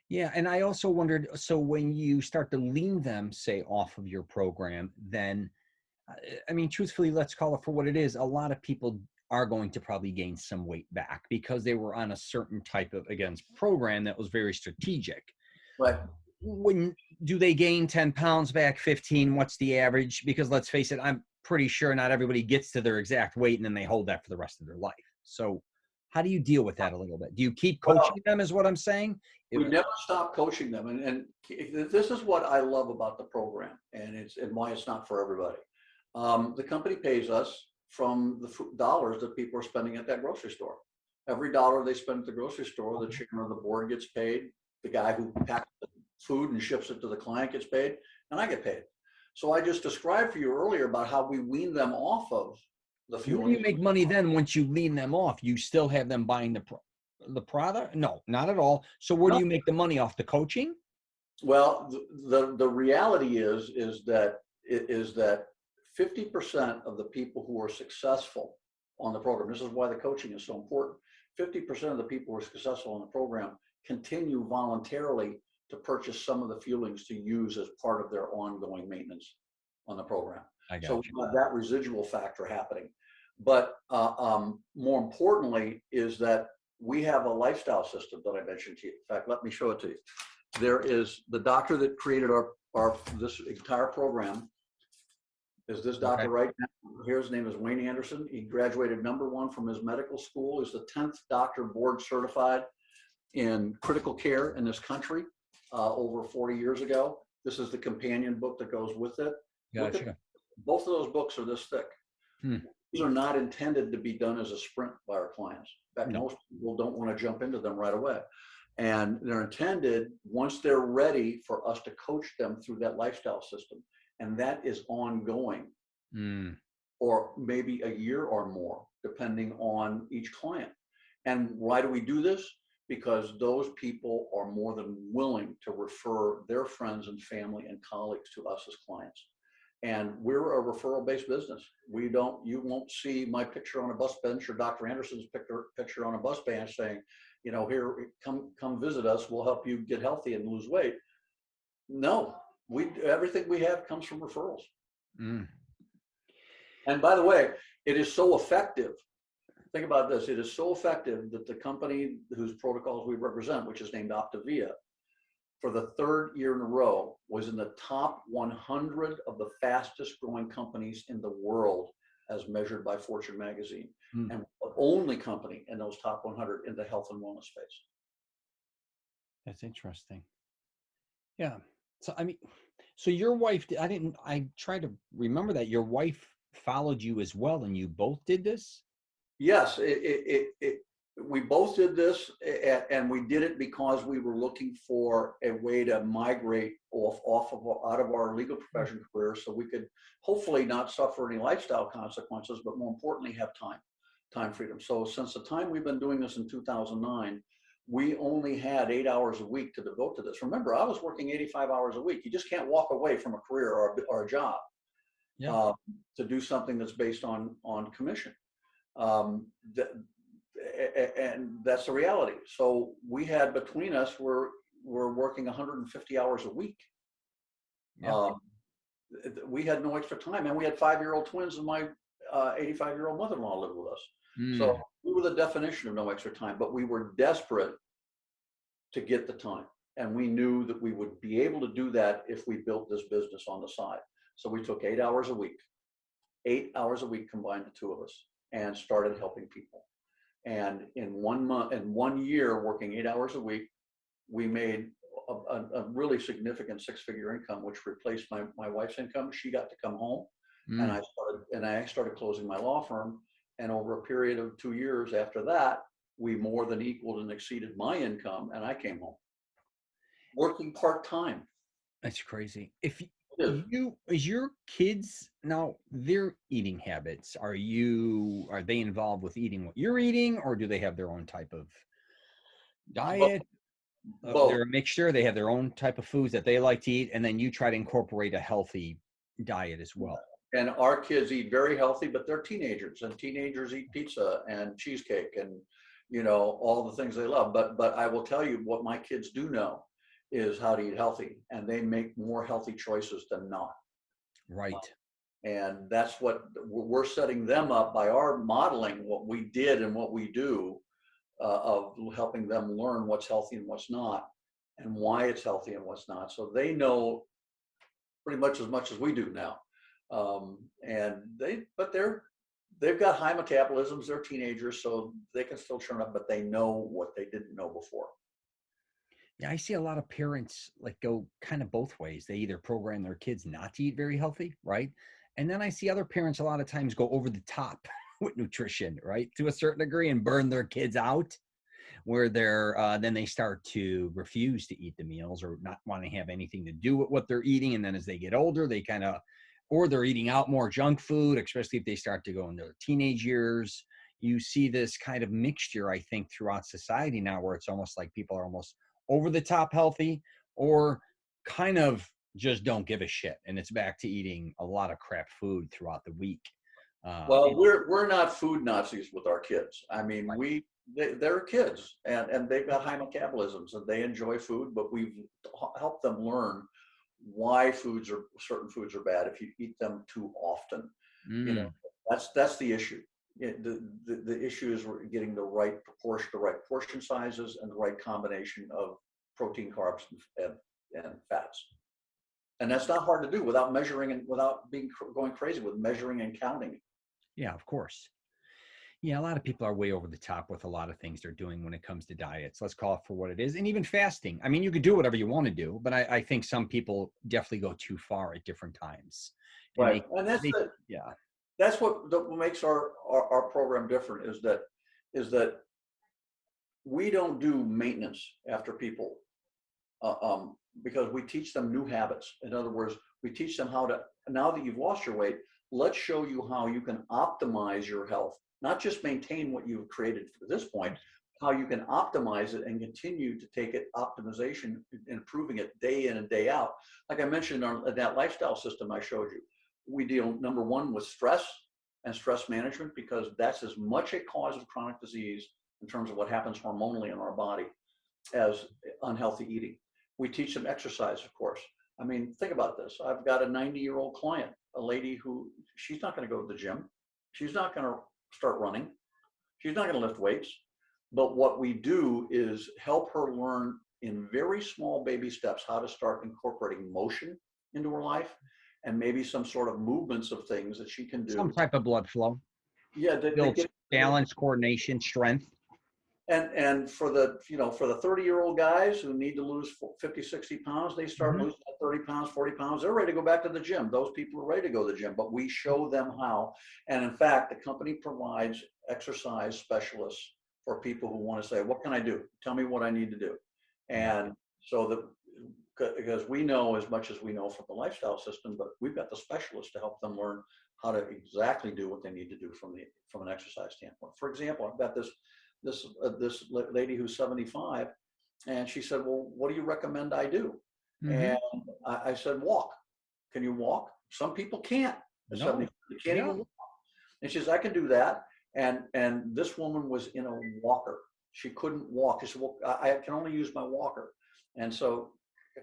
Yeah, and I also wondered, so when you start to lean them, say, off of your program, then, I mean, truthfully, let's call it for what it is. A lot of people are going to probably gain some weight back because they were on a certain type of, again, program that was very strategic. Right. When do they gain 10 pounds back, 15? What's the average? Because let's face it, I'm pretty sure not everybody gets to their exact weight and then they hold that for the rest of their life. So how do you deal with that a little bit? Do you keep coaching them, is what I'm saying? We never stop coaching them. And this is what I love about the program, and why it's not for everybody. The company pays us from the dollars that people are spending at that grocery store. Every dollar they spend at the grocery store, the chairman of the board gets paid, the guy who packs the food and ships it to the client gets paid, and I get paid. So I just described for you earlier about how we wean them off of the fuel. Where do you make money then once you lean them off? You still have them buying the product? No, not at all. So where do you make the money off? The coaching? Well, the reality is that 50% of the people who are successful on the program, this is why the coaching is so important, 50% of the people who are successful on the program continue voluntarily to purchase some of the fuelings to use as part of their ongoing maintenance on the program. So we have that residual factor happening. But more importantly is that we have a lifestyle system that I mentioned to you. In fact, let me show it to you. There is the doctor that created this entire program is this doctor right now. Here, his name is Wayne Anderson. He graduated #1 from his medical school. He's the 10th doctor board certified in critical care in this country over 40 years ago. This is the companion book that goes with it. Gotcha. Both of those books are this thick. These are not intended to be done as a sprint by our clients. In fact, most people don't want to jump into them right away. And they're intended once they're ready for us to coach them through that lifestyle system. And that is ongoing, or maybe a year or more, depending on each client. And why do we do this? Because those people are more than willing to refer their friends and family and colleagues to us as clients. And we're a referral-based business. You won't see my picture on a bus bench or Dr. Anderson's picture on a bus bench saying, here, come visit us. We'll help you get healthy and lose weight. No, everything we have comes from referrals. And by the way, it is so effective. Think about this. It is so effective that the company whose protocols we represent, which is named Optavia, for the 3rd year in a row, was in the top 100 of the fastest growing companies in the world as measured by Fortune magazine. And the only company in those top 100 in the health and wellness space. That's interesting. Yeah. So, I mean, so your wife, I tried to remember that your wife followed you as well, and you both did this? Yes, we both did this, and we did it because we were looking for a way to migrate out of our legal profession career, so we could hopefully not suffer any lifestyle consequences, but more importantly, have time freedom. So since the time we've been doing this in 2009, we only had 8 hours a week to devote to this. Remember, I was working 85 hours a week. You just can't walk away from a career or a job to do something that's based on commission. And that's the reality. So we had between us, we're working 150 hours a week. We had no extra time, and we had 5-year-old twins, and my 85-year-old mother-in-law lived with us. So we were the definition of no extra time, but we were desperate to get the time. And we knew that we would be able to do that if we built this business on the side. So we took 8 hours a week, 8 hours a week combined, the two of us, and started helping people. And in 1 month, in 1 year, working 8 hours a week, we made a really significant six-figure income, which replaced my wife's income. She got to come home, and Mm. I started closing my law firm. And over a period of 2 years after that, we more than equaled and exceeded my income, and I came home working part-time. That's crazy. If It is. you, is your kids now, their eating habits, are they involved with eating what you're eating, or do they have their own type of Both, diet? both. They're a mixture. They have their own type of foods that they like to eat, and then you try to incorporate a healthy diet as well. And our kids eat very healthy, but they're teenagers, and teenagers eat pizza and cheesecake and, all the things they love. But I will tell you what my kids do know is how to eat healthy, and they make more healthy choices than not. Right. And that's what we're setting them up by our modeling what we did and what we do, of helping them learn what's healthy and what's not, and why it's healthy and what's not. So they know pretty much as we do now. And they've got high metabolisms. They're teenagers, so they can still churn up, but they know what they didn't know before. Yeah, I see a lot of parents like go kind of both ways. They either program their kids not to eat very healthy, right? And then I see other parents a lot of times go over the top with nutrition, right? To a certain degree, and burn their kids out, where then they start to refuse to eat the meals or not want to have anything to do with what they're eating. And then as they get older, they kind of, or they're eating out more junk food, especially if they start to go into their teenage years. You see this kind of mixture, I think, throughout society now, where it's almost like people are almost over the top healthy, or kind of just don't give a shit, and it's back to eating a lot of crap food throughout the week. Well, we're not food Nazis with our kids. I mean, Right. they're kids, and they've got high metabolisms, and they enjoy food, but we've helped them learn why certain foods are bad if you eat them too often. You know, Mm. that's the issue. The issue is we're getting the right portion sizes, and the right combination of protein, carbs, and fats. And that's not hard to do without measuring and without going crazy with measuring and counting. Yeah, of course. Yeah, a lot of people are way over the top with a lot of things they're doing when it comes to diets. Let's call it for what it is. And even fasting. I mean, you could do whatever you want to do, but I think some people definitely go too far at different times. And Right. And yeah. that's what makes our program different, is that we don't do maintenance after people, uh, um, because we teach them new habits. In other words, we teach them how to, now that you've lost your weight, let's show you how you can optimize your health, not just maintain what you've created to this point, how you can optimize it and continue to take it optimization, improving it day in and day out. Like I mentioned in that lifestyle system I showed you, we deal number one with stress and stress management, because that's as much a cause of chronic disease in terms of what happens hormonally in our body as unhealthy eating. We teach them exercise, of course. I mean, think about this. I've got a 90-year-old client, a lady who, she's not going to go to the gym. She's not going to start running. She's not going to lift weights. But what we do is help her learn in very small baby steps how to start incorporating motion into her life, and maybe some sort of movements of things that she can Some do. type of blood flow, Yeah, they builds get. balance, coordination, strength. And for the 30-year-old guys who need to lose 50, 60 pounds, they start Mhm. losing 30 pounds, 40 pounds. They're ready to go back to the gym. Those people are ready to go to the gym, but we show them how. And in fact, the company provides exercise specialists for people who want to say, what can I do? Tell me what I need to do. Yeah. And so because we know as much as we know from the lifestyle system, but we've got the specialists to help them learn how to exactly do what they need to do from an exercise standpoint. For example, I've got this lady who's 75, and she said, well, what do you recommend I do? Mm-hmm. And I said, walk. Can you walk? Some people can't. At No. 70, you can't Yeah. even walk. And she says, I can do that. And this woman was in a walker. She couldn't walk. She said, well, I can only use my walker. And so,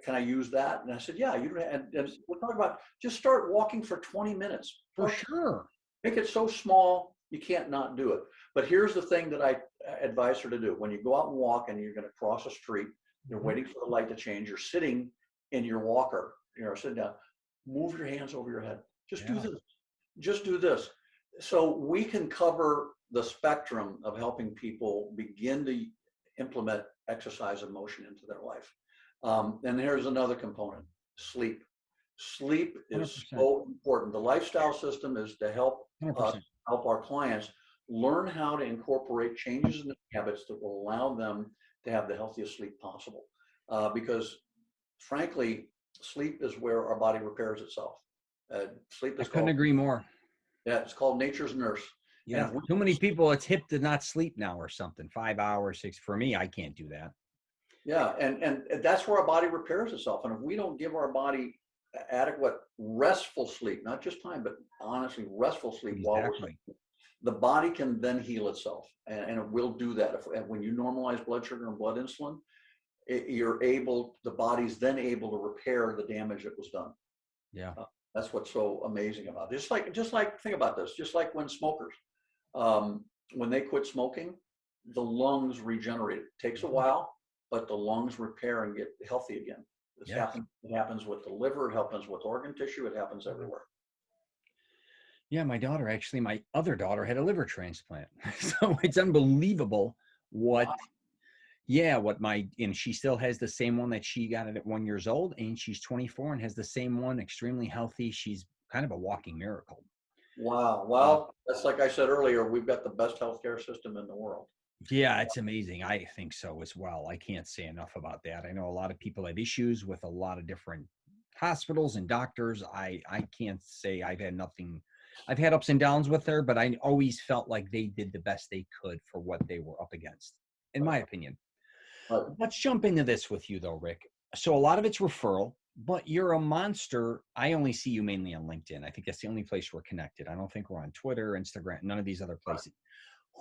can I use that? And I said, yeah. And we're talking about just start walking for 20 minutes. For sure. Make it so small you can't not do it. But here's the thing that I advise her to do. When you go out and walk and you're going to cross a street, you're waiting for the light to change, you're sitting in your walker, sitting down, move your hands over your head. Just do this. Just do this. So we can cover the spectrum of helping people begin to implement exercise and motion into their life. And here's another component: sleep. Sleep is 100%. so important. The lifestyle system is to help 100%. help our clients learn how to incorporate changes in the habits that will allow them to have the healthiest sleep possible. Because frankly, sleep is where our body repairs itself. Sleep I is couldn't called, agree more. yeah, it's called nature's nurse. And Yeah. if we, Too many people, it's hip to not sleep now or something. 5 hours, 6. For me, I can't do that. yeah, and that's where our body repairs itself. And if we don't give our body adequate restful sleep, not just time, but honestly restful sleep while we're Exactly. sleeping, the body can then heal itself, and it will do that. If when you normalize blood sugar and blood insulin, the body's then able to repair the damage that was done. Yeah. That's what's so amazing about it. Just like think about this. Just like when smokers, when they quit smoking, the lungs regenerate. It takes a while, but the lungs repair and get healthy again. This happens. It happens with the liver. It happens with organ tissue. It happens everywhere. Yeah, my other daughter had a liver transplant. So it's unbelievable what, Wow. yeah, and she still has the same one that she got it at 1 year old, and she's 24 and has the same one, extremely healthy. She's kind of a walking miracle. Wow. Uh, Well, that's like I said earlier, we've got the best healthcare system in the world. yeah, it's amazing. I think so as well. I can't say enough about that. I know a lot of people have issues with a lot of different hospitals and doctors. I can't say I've had nothing. I've had ups and downs with her, but I always felt like they did the best they could for what they were up against, in Right. my opinion. Right. Let's jump into this with you though, Rick. So a lot of it's referral, but you're a monster. I only see you mainly on LinkedIn. I think that's the only place we're connected. I don't think we're on Twitter, Instagram, none of these other places.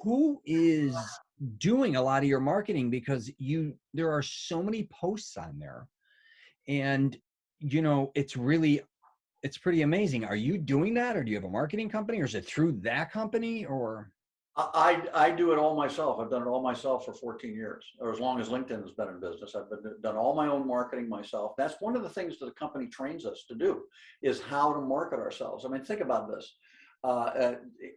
Who is doing a lot of your marketing? Because there are so many posts on there, and it's pretty amazing. Are you doing that, or do you have a marketing company, or is it through that company, or? I do it all myself. I've done it all myself for 14 years, or as long as LinkedIn has been in business. Done all my own marketing myself. That's one of the things that the company trains us to do, is how to market ourselves. I mean, think about this.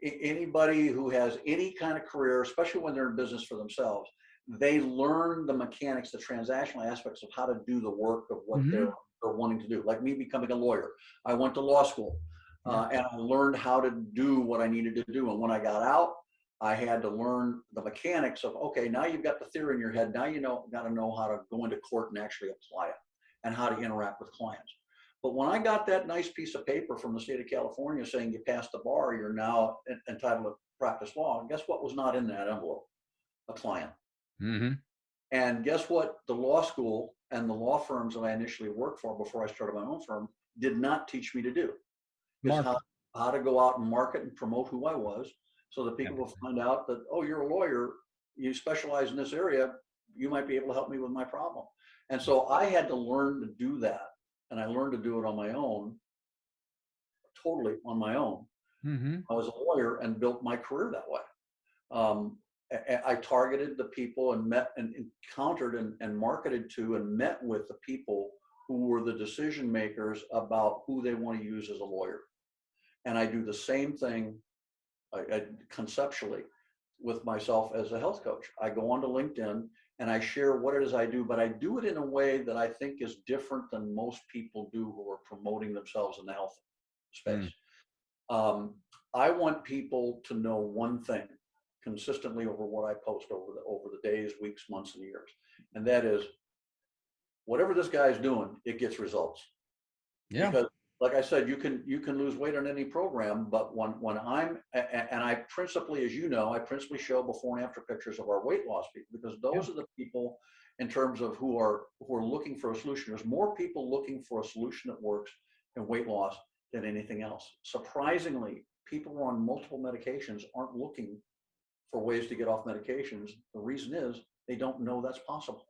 Anybody who has any kind of career, especially when they're in business for themselves, they learn the mechanics, the transactional aspects of how to do the work of what they're wanting to do. Like me becoming a lawyer, I went to law school, and I learned how to do what I needed to do. And when I got out, I had to learn the mechanics of, okay, now you've got the theory in your head. Now got to know how to go into court and actually apply it, and how to interact with clients. But when I got that nice piece of paper from the state of California saying you passed the bar, you're now entitled to practice law. And guess what was not in that envelope? A client. Mm-hmm. And guess what? The law school and the law firms that I initially worked for before I started my own firm did not teach me to do. Is how to go out and market and promote who I was, so that people will find out that, oh, you're a lawyer, you specialize in this area, you might be able to help me with my problem. And so I had to learn to do that. And I learned to do it on my own, totally on my own. Mm-hmm. I was a lawyer and built my career that way. I targeted the people and met and encountered and marketed to and met with the people who were the decision makers about who they want to use as a lawyer. And I do the same thing conceptually with myself as a health coach. I go onto LinkedIn and I share what it is I do, but I do it in a way that I think is different than most people do who are promoting themselves in the health space. I want people to know one thing consistently over what I post over the days, weeks, months, and years, and that is, whatever this guy's doing, it gets results. Yeah. Because, like I said, you can lose weight on any program, but when I principally, as you know, I principally show before and after pictures of our weight loss people, because those are the people, in terms of who are looking for a solution. There's more people looking for a solution that works in weight loss than anything else. Surprisingly, people who are on multiple medications aren't looking for ways to get off medications. The reason is they don't know that's possible.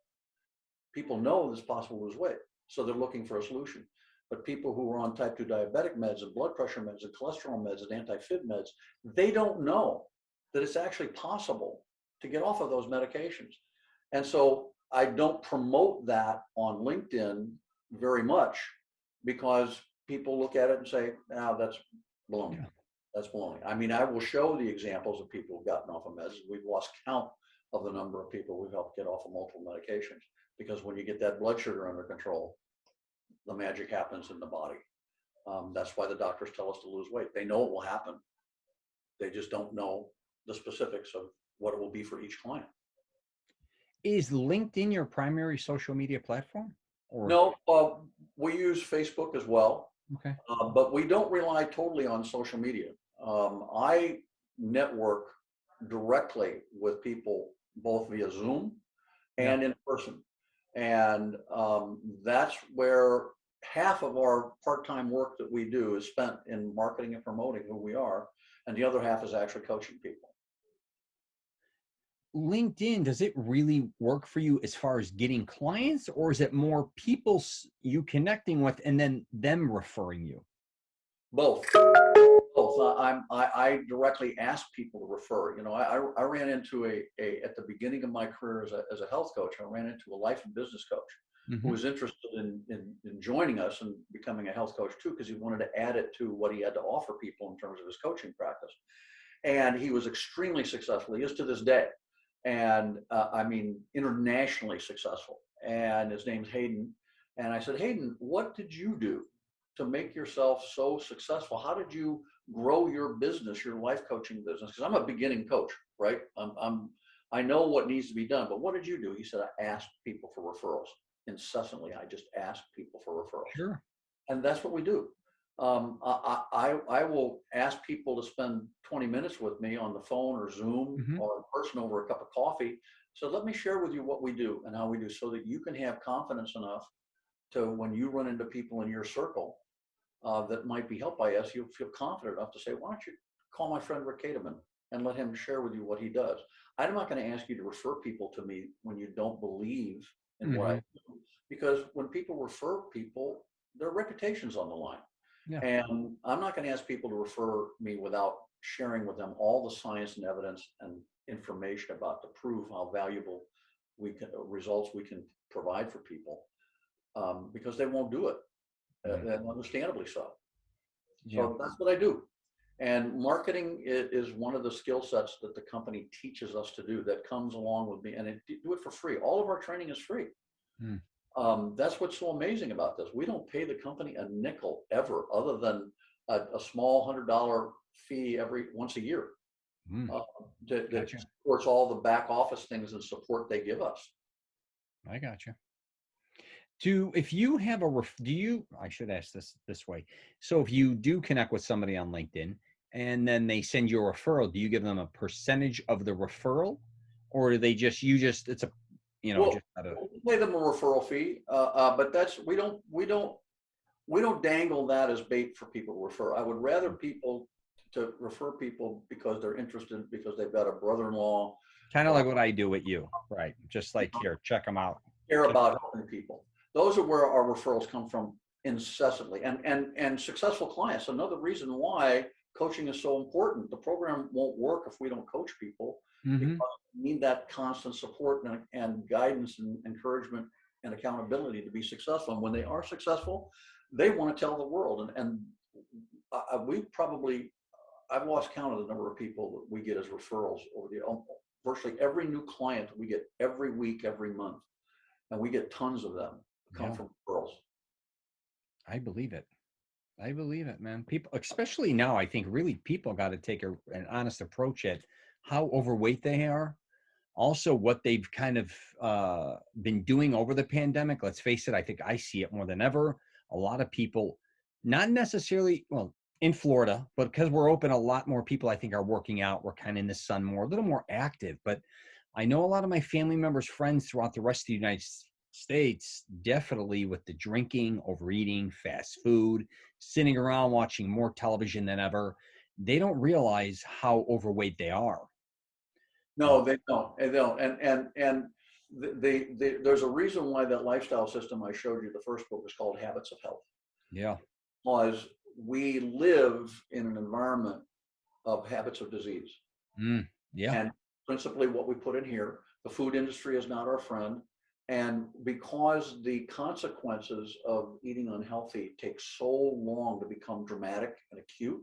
People know it's possible to lose weight, so they're looking for a solution. But people who are on type 2 diabetic meds and blood pressure meds and cholesterol meds and anti-fib meds, they don't know that it's actually possible to get off of those medications. And so I don't promote that on LinkedIn very much, because people look at it and say, "Now that's baloney." That's baloney. I mean, I will show the examples of people who've gotten off of meds. We've lost count of the number of people we've helped get off of multiple medications, because when you get that blood sugar under control, the magic happens in the body. That's why the doctors tell us to lose weight. They know it will happen. They just don't know the specifics of what it will be for each client. Is LinkedIn your primary social media platform? Or No, we use Facebook as well, okay. but we don't rely totally on social media. I network directly with people both via Zoom and in person. And that's where half of our part-time work that we do is spent in marketing and promoting who we are. And the other half is actually coaching people. LinkedIn, does it really work for you as far as getting clients, or is it more people you connecting with and then them referring you? Both. I directly ask people to refer. You know, I ran into at the beginning of my career as a health coach, I ran into a life and business coach who was interested in joining us and becoming a health coach too, because he wanted to add it to what he had to offer people in terms of his coaching practice. And he was extremely successful. He is to this day. And I mean, internationally successful. And his name's Hayden. And I said, Hayden, what did you do to make yourself so successful? How did you grow your business, your life coaching business? Because I'm a beginning coach, right? I know what needs to be done, but what did you do? He said, I asked people for referrals incessantly. I just asked people for referrals. Sure. And that's what we do. I will ask people to spend 20 minutes with me on the phone or Zoom or in person over a cup of coffee. So let me share with you what we do and how we do, so that you can have confidence enough to, when you run into people in your circle that might be helped by us, you'll feel confident enough to say, why don't you call my friend Rick Kahdeman and let him share with you what he does. I'm not going to ask you to refer people to me when you don't believe in what I do, because when people refer people, their reputation's on the line. Yeah. And I'm not going to ask people to refer me without sharing with them all the science and evidence and information about to prove how valuable results we can provide for people, because they won't do it, and understandably so. So that's what I do. And marketing is one of the skill sets that the company teaches us to do, that comes along with me, and do it for free. All of our training is free. That's what's so amazing about this. We don't pay the company a nickel ever, other than a small $100 fee once a year that supports all the back office things and support they give us. I got you. If you have I should ask this way. So if you do connect with somebody on LinkedIn and then they send you a referral, do you give them a percentage of the referral, or do they just, it's a, we'll pay them a referral fee, but we don't dangle that as bait for people to refer. I would rather people to refer people because they're interested, because they've got a brother-in-law. Kind of like what I do with you, right? Just like, here, check them out. Care about helping people. Those are where our referrals come from incessantly, and successful clients. Another reason why coaching is so important. The program won't work if we don't coach people, because we need that constant support and guidance and encouragement and accountability to be successful. And when they are successful, they want to tell the world. And I've lost count of the number of people that we get as referrals over virtually every new client we get every week, every month. And we get tons of them come from referrals. I believe it. I believe it, man. People, especially now, I think really people got to take an honest approach at how overweight they are. Also, what they've kind of been doing over the pandemic. Let's face it, I think I see it more than ever. A lot of people, not necessarily, well, in Florida, but because we're open, a lot more people, I think, are working out. We're kind of in the sun more, a little more active. But I know a lot of my family members, friends throughout the rest of the United States, definitely with the drinking, overeating, fast food, sitting around watching more television than ever. They don't realize how overweight they are. No, they don't. They don't. And there's a reason why that lifestyle system I showed you, the first book, is called Habits of Health. Yeah. Because we live in an environment of habits of disease. Yeah. And principally what we put in here, the food industry is not our friend. And because the consequences of eating unhealthy take so long to become dramatic and acute,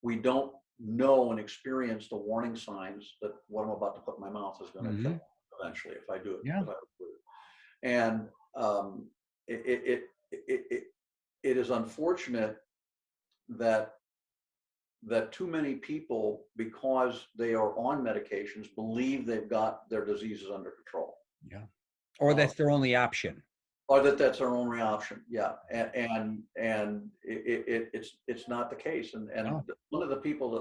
We don't know and experience the warning signs that what I'm about to put in my mouth is going to kill me eventually if I do it. Yeah. If I do it. And it is unfortunate that too many people, because they are on medications, believe they've got their diseases under control. Yeah. Or that's their only option. Or that's their only option. Yeah. And it's not the case. And No. one of the people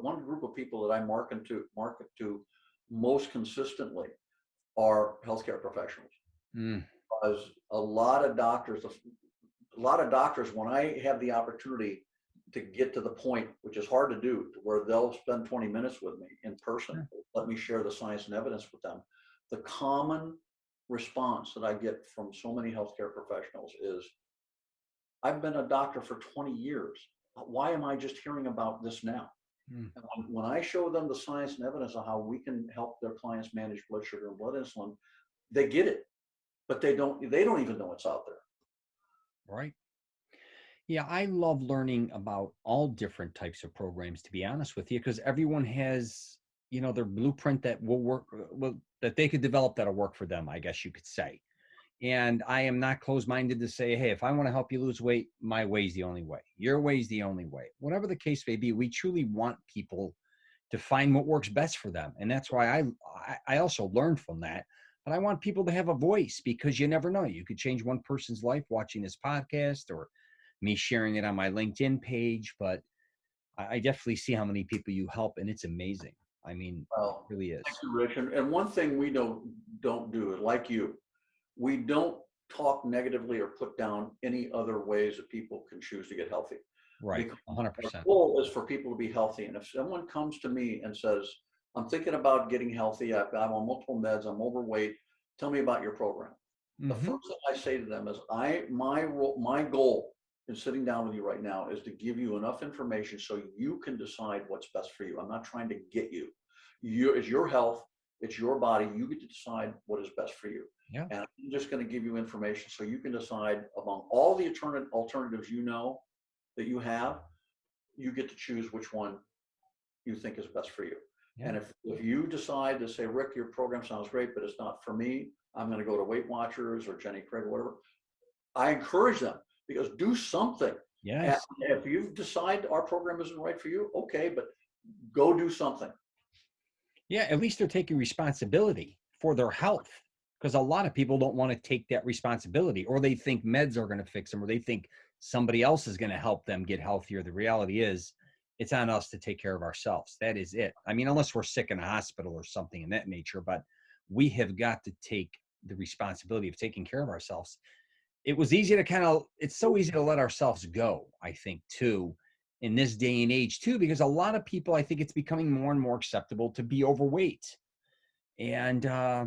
one group of people that I market to most consistently are healthcare professionals. Because a lot of doctors, when I have the opportunity to get to the point, which is hard to do, where they'll spend 20 minutes with me in person, let me share the science and evidence with them. The common response that I get from so many healthcare professionals is, I've been a doctor for 20 years. Why am I just hearing about this now? And when I show them the science and evidence of how we can help their clients manage blood sugar and blood insulin, they get it, but they don't even know it's out there. Right. Yeah, I love learning about all different types of programs, to be honest with you, because everyone has, their blueprint that will work, that they could develop that'll work for them, I guess you could say. And I am not closed-minded to say, hey, if I want to help you lose weight, my way's the only way. Your way's the only way. Whatever the case may be, we truly want people to find what works best for them. And that's why I also learned from that. But I want people to have a voice, because you never know. You could change one person's life watching this podcast, or me sharing it on my LinkedIn page. But I definitely see how many people you help, and it's amazing. I mean, Well, it really is. thank you, Rich. And one thing we don't do is, like you, we don't talk negatively or put down any other ways that people can choose to get healthy. Right, Because 100%. our goal is for people to be healthy. And if someone comes to me and says, I'm thinking about getting healthy, I'm on multiple meds, I'm overweight, tell me about your program. The first thing I say to them is, my goal in sitting down with you right now is to give you enough information so you can decide what's best for you. I'm not trying to get you. It's your health, it's your body. You get to decide what is best for you. Yeah. And I'm just going to give you information so you can decide among all the alternatives that you have. You get to choose which one you think is best for you. Yeah. And if you decide to say, Rick, your program sounds great, but it's not for me, I'm going to go to Weight Watchers or Jenny Craig or whatever, I encourage them, because do something. Yes. And if you decide our program isn't right for you, okay, but go do something. Yeah, at least they're taking responsibility for their health, because a lot of people don't want to take that responsibility, or they think meds are going to fix them, or they think somebody else is going to help them get healthier. The reality is, it's on us to take care of ourselves. That is it. I mean, unless we're sick in a hospital or something in that nature, but we have got to take the responsibility of taking care of ourselves. It's so easy to let ourselves go, I think, too, in this day and age, too, because a lot of people, I think it's becoming more and more acceptable to be overweight. And I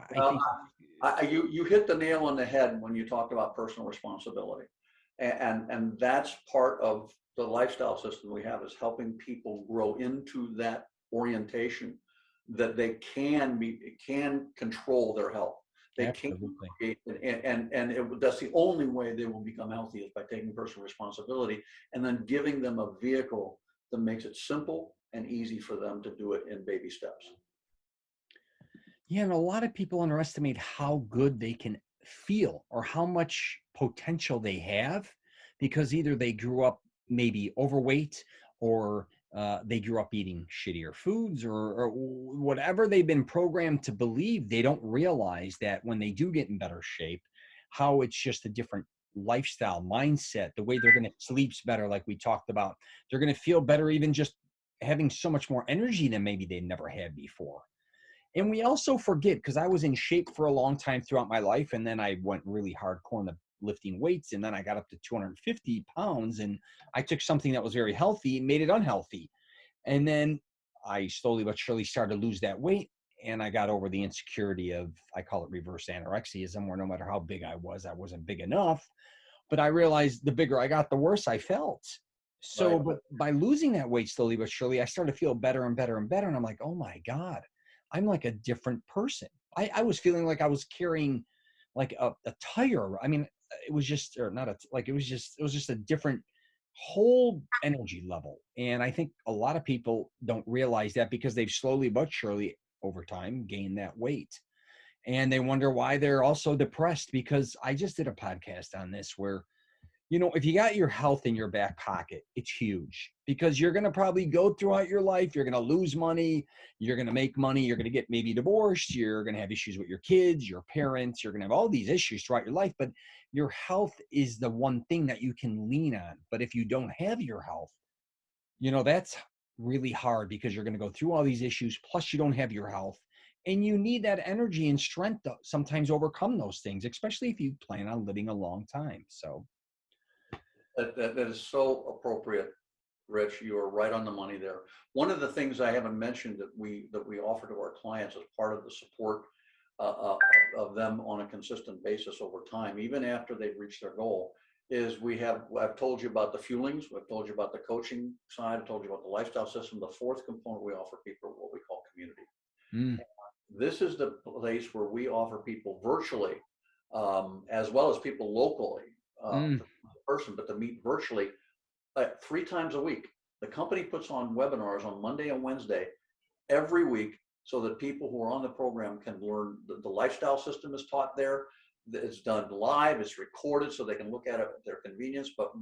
think you hit the nail on the head when you talked about personal responsibility. And that's part of the lifestyle system we have, is helping people grow into that orientation that they can control their health. They absolutely can, that's the only way they will become healthy, is by taking personal responsibility and then giving them a vehicle that makes it simple and easy for them to do it in baby steps. Yeah, and a lot of people underestimate how good they can feel, or how much potential they have, because either they grew up maybe overweight, or they grew up eating shittier foods, or whatever they've been programmed to believe. They don't realize that when they do get in better shape, how it's just a different lifestyle mindset. The way they're going to sleep better, like we talked about. They're going to feel better, even just having so much more energy than maybe they never had before. And we also forget, because I was in shape for a long time throughout my life, and then I went really hardcore into lifting weights, and then I got up to 250 pounds, and I took something that was very healthy and made it unhealthy. And then I slowly but surely started to lose that weight, and I got over the insecurity of, I call it reverse anorexia, where no matter how big I wasn't big enough. But I realized the bigger I got, the worse I felt. So, Right. but by losing that weight slowly but surely, I started to feel better and better and better. And I'm like, oh my God, I'm like a different person. I was feeling like I was carrying like a tire. I mean, it was just, or not a, like, it was just a different whole energy level. And I think a lot of people don't realize that because they've slowly but surely over time gained that weight. And they wonder why they're also depressed, because I just did a podcast on this where, if you got your health in your back pocket, it's huge, because you're going to probably go throughout your life. You're going to lose money. You're going to make money. You're going to get maybe divorced. You're going to have issues with your kids, your parents. You're going to have all these issues throughout your life. But your health is the one thing that you can lean on. But if you don't have your health, that's really hard, because you're going to go through all these issues. Plus, you don't have your health. And you need that energy and strength to sometimes overcome those things, especially if you plan on living a long time. So that is so appropriate, Rich. You are right on the money there. One of the things I haven't mentioned that we offer to our clients as part of the support of them on a consistent basis over time, even after they've reached their goal, is I've told you about the fuelings, I've told you about the coaching side, I've told you about the lifestyle system. The fourth component we offer people, what we call community. This is the place where we offer people virtually, as well as people locally, person, but to meet virtually 3 times a week. The company puts on webinars on Monday and Wednesday every week, so that people who are on the program can learn. The lifestyle system is taught there. It's done live, it's recorded, so they can look at it at their convenience. But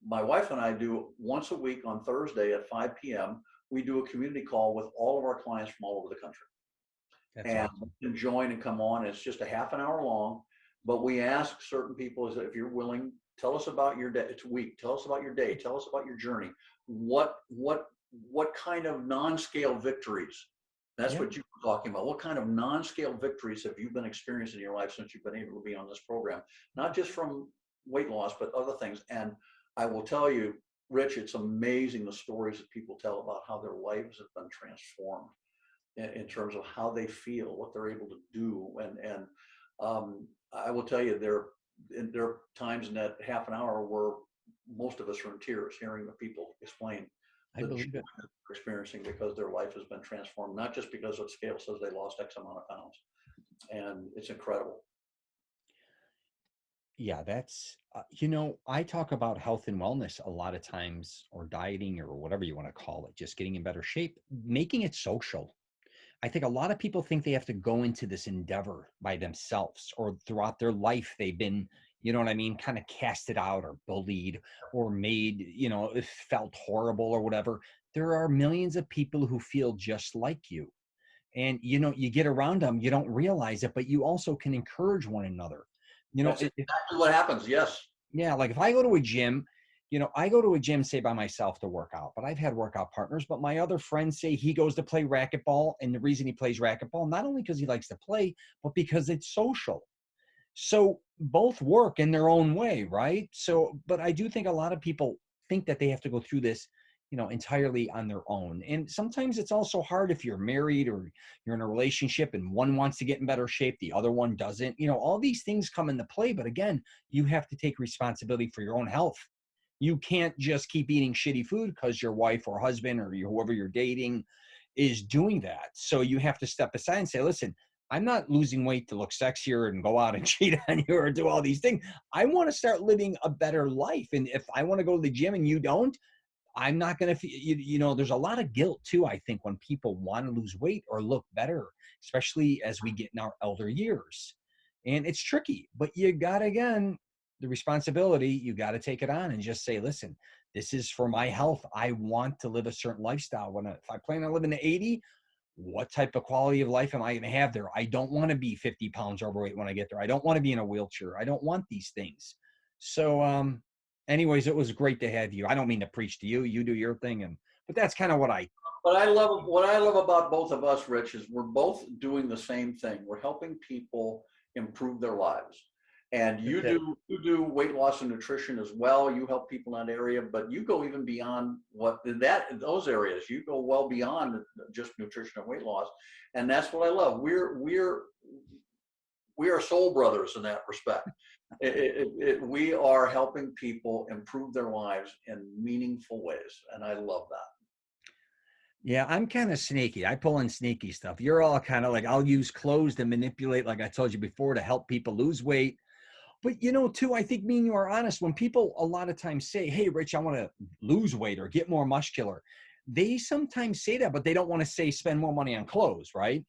my wife and I do once a week on Thursday at 5 p.m., we do a community call with all of our clients from all over the country. That's and awesome. You can join and come on. It's just a half an hour long, but we ask certain people, is that if you're willing, tell us about your day. It's a week. Tell us about your day. Tell us about your journey. What kind of non-scale victories? That's what you were talking about. What kind of non-scale victories have you been experiencing in your life since you've been able to be on this program? Not just from weight loss, but other things. And I will tell you, Rich, it's amazing the stories that people tell about how their lives have been transformed in terms of how they feel, what they're able to do. And I will tell you, there are times in that half an hour where most of us are in tears hearing the people explain the joy they're experiencing because their life has been transformed, not just because the scale says they lost X amount of pounds. And it's incredible. Yeah, that's, I talk about health and wellness a lot of times, or dieting, or whatever you want to call it, just getting in better shape, making it social. I think a lot of people think they have to go into this endeavor by themselves, or throughout their life they've been, kind of casted out or bullied or made, felt horrible or whatever. There are millions of people who feel just like you. And, you get around them, you don't realize it, but you also can encourage one another. That's exactly what happens. Yes. Yeah. Like if I go to a gym, I go to a gym, say by myself to work out, but I've had workout partners. But my other friends say he goes to play racquetball. And the reason he plays racquetball, not only because he likes to play, but because it's social. So both work in their own way, right? So, but I do think a lot of people think that they have to go through this, entirely on their own. And sometimes it's also hard if you're married or you're in a relationship and one wants to get in better shape, the other one doesn't. All these things come into play. But again, you have to take responsibility for your own health. You can't just keep eating shitty food because your wife or husband or whoever you're dating is doing that. So you have to step aside and say, listen, I'm not losing weight to look sexier and go out and cheat on you or do all these things. I want to start living a better life. And if I want to go to the gym and you don't, I'm not going to, there's a lot of guilt too, I think, when people want to lose weight or look better, especially as we get in our elder years. And it's tricky, but you got to, again, the responsibility, you got to take it on and just say, listen, this is for my health. I want to live a certain lifestyle. If I plan on living to 80, what type of quality of life am I going to have there? I don't want to be 50 pounds overweight when I get there. I don't want to be in a wheelchair. I don't want these things. So, anyways, it was great to have you. I don't mean to preach to you. You do your thing, but that's kind of what I love about both of us, Rich, is we're both doing the same thing. We're helping people improve their lives. And you do weight loss and nutrition as well. You help people in that area, but you go even beyond those areas. You go well beyond just nutrition and weight loss, and that's what I love. We are soul brothers in that respect. We are helping people improve their lives in meaningful ways, and I love that. Yeah, I'm kind of sneaky. I pull in sneaky stuff. You're all kind of like, I'll use clothes to manipulate, like I told you before, to help people lose weight. But, you know, too, I think me and you are honest. When people a lot of times say, hey, Rich, I want to lose weight or get more muscular, they sometimes say that, but they don't want to say spend more money on clothes, right?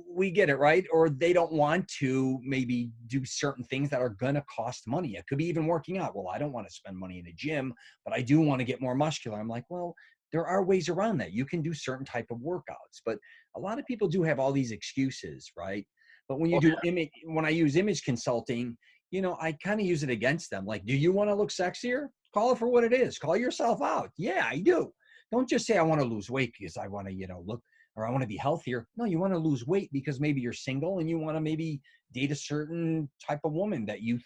We get it, right? Or they don't want to maybe do certain things that are going to cost money. It could be even working out. Well, I don't want to spend money in a gym, but I do want to get more muscular. I'm like, well, there are ways around that. You can do certain type of workouts, but a lot of people do have all these excuses, right? But when you do image, when I use image consulting, you know, I kind of use it against them. Like, do you want to look sexier? Call it for what it is. Call yourself out. Yeah, I do. Don't just say I want to lose weight because I want to, you know, look, or I want to be healthier. No, you want to lose weight because maybe you're single and you want to maybe date a certain type of woman that you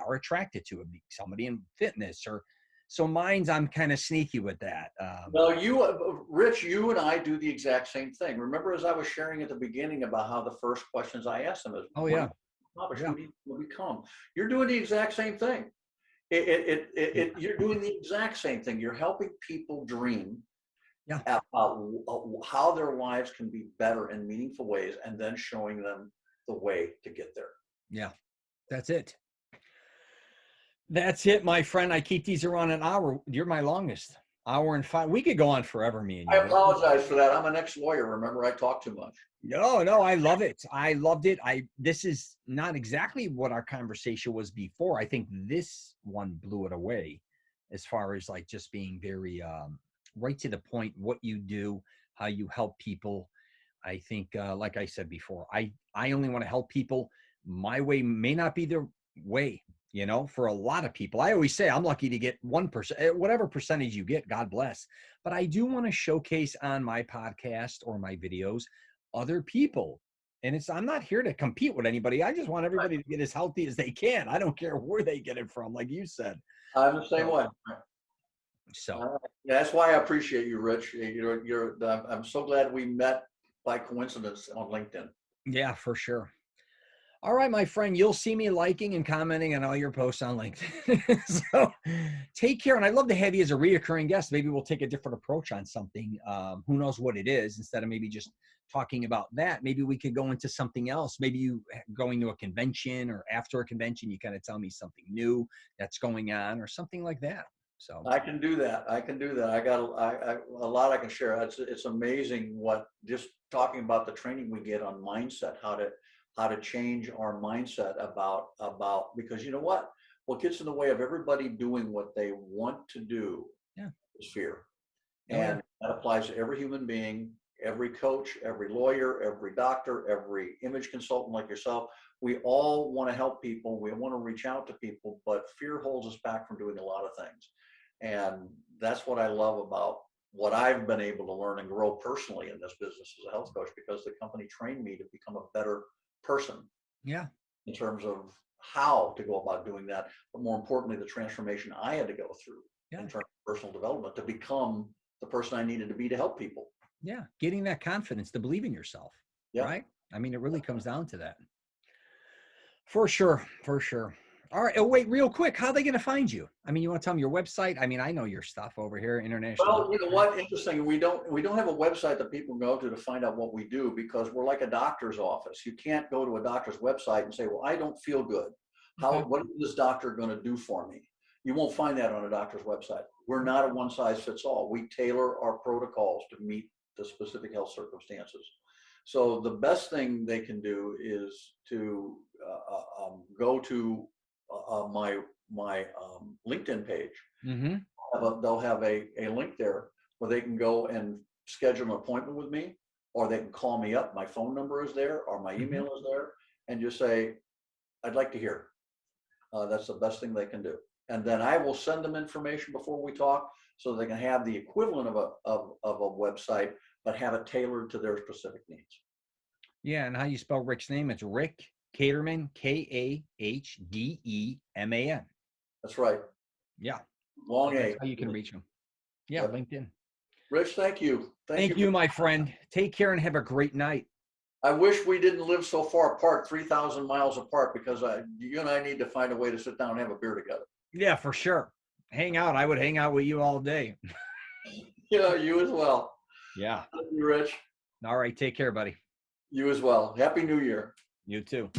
are attracted to, somebody in fitness. Or so mine's, I'm kind of sneaky with that. Well, Rich, you and I do the exact same thing. Remember, as I was sharing at the beginning about how the first questions I asked them is, oh yeah, who do you become? You're doing the exact same thing. You're doing the exact same thing. You're helping people dream about how their lives can be better in meaningful ways, and then showing them the way to get there. Yeah, that's it. That's it, my friend. I keep these around an hour. You're my longest. Hour and 5. We could go on forever, me and you. I apologize for that. I'm an ex-lawyer. Remember, I talk too much. No, I love it. I loved it. This is not exactly what our conversation was before. I think this one blew it away as far as like just being very right to the point, what you do, how you help people. I think, like I said before, I only want to help people. My way may not be their way, you know, for a lot of people. I always say I'm lucky to get 1%, whatever percentage you get, God bless. But I do want to showcase on my podcast or my videos other people. And I'm not here to compete with anybody. I just want everybody to get as healthy as they can. I don't care where they get it from, like you said. I'm the same way. So that's why I appreciate you, Rich. I'm so glad we met by coincidence on LinkedIn. Yeah, for sure. All right, my friend, you'll see me liking and commenting on all your posts on LinkedIn. So take care. And I'd love to have you as a reoccurring guest. Maybe we'll take a different approach on something. Who knows what it is? Instead of maybe just talking about that, maybe we could go into something else. Maybe you going to a convention, or after a convention, you kind of tell me something new that's going on or something like that. So I can do that. I got a lot I can share. It's amazing what just talking about the training we get on mindset, how to change our mindset about because you know what gets in the way of everybody doing what they want to do is fear. And that applies to every human being, every coach, every lawyer, every doctor, every image consultant like yourself. We all want to help people. We want to reach out to people, but fear holds us back from doing a lot of things. And that's what I love about what I've been able to learn and grow personally in this business as a health coach, because the company trained me to become a better person. Yeah. In terms of how to go about doing that, but more importantly, the transformation I had to go through in terms of personal development to become the person I needed to be to help people. Yeah. Getting that confidence to believe in yourself. Right. I mean, it really comes down to that. For sure. For sure. All right. Oh, wait, real quick. How are they going to find you? I mean, you want to tell them your website? I mean, I know your stuff over here, international. Well, you know what? Interesting. We don't have a website that people go to find out what we do, because we're like a doctor's office. You can't go to a doctor's website and say, well, I don't feel good. What is this doctor going to do for me? You won't find that on a doctor's website. We're not a one size fits all. We tailor our protocols to meet the specific health circumstances. So the best thing they can do is to go to my LinkedIn page. Mm-hmm. They'll have a link there where they can go and schedule an appointment with me, or they can call me up. My phone number is there, or my email is there, and just say, I'd like to hear. That's the best thing they can do. And then I will send them information before we talk, so they can have the equivalent of a website, but have it tailored to their specific needs. Yeah, and how you spell Rick's name? It's Rick Kahdeman, Kahdeman. That's right. Yeah. Long That's A. how you can reach him. Yeah, LinkedIn. Rich, thank you. Thank you, my friend. Take care and have a great night. I wish we didn't live so far apart, 3,000 miles apart, because you and I need to find a way to sit down and have a beer together. Yeah, for sure. Hang out. I would hang out with you all day. Yeah, you as well. Yeah. Thank you, Rich. All right. Take care, buddy. You as well. Happy New Year. You too.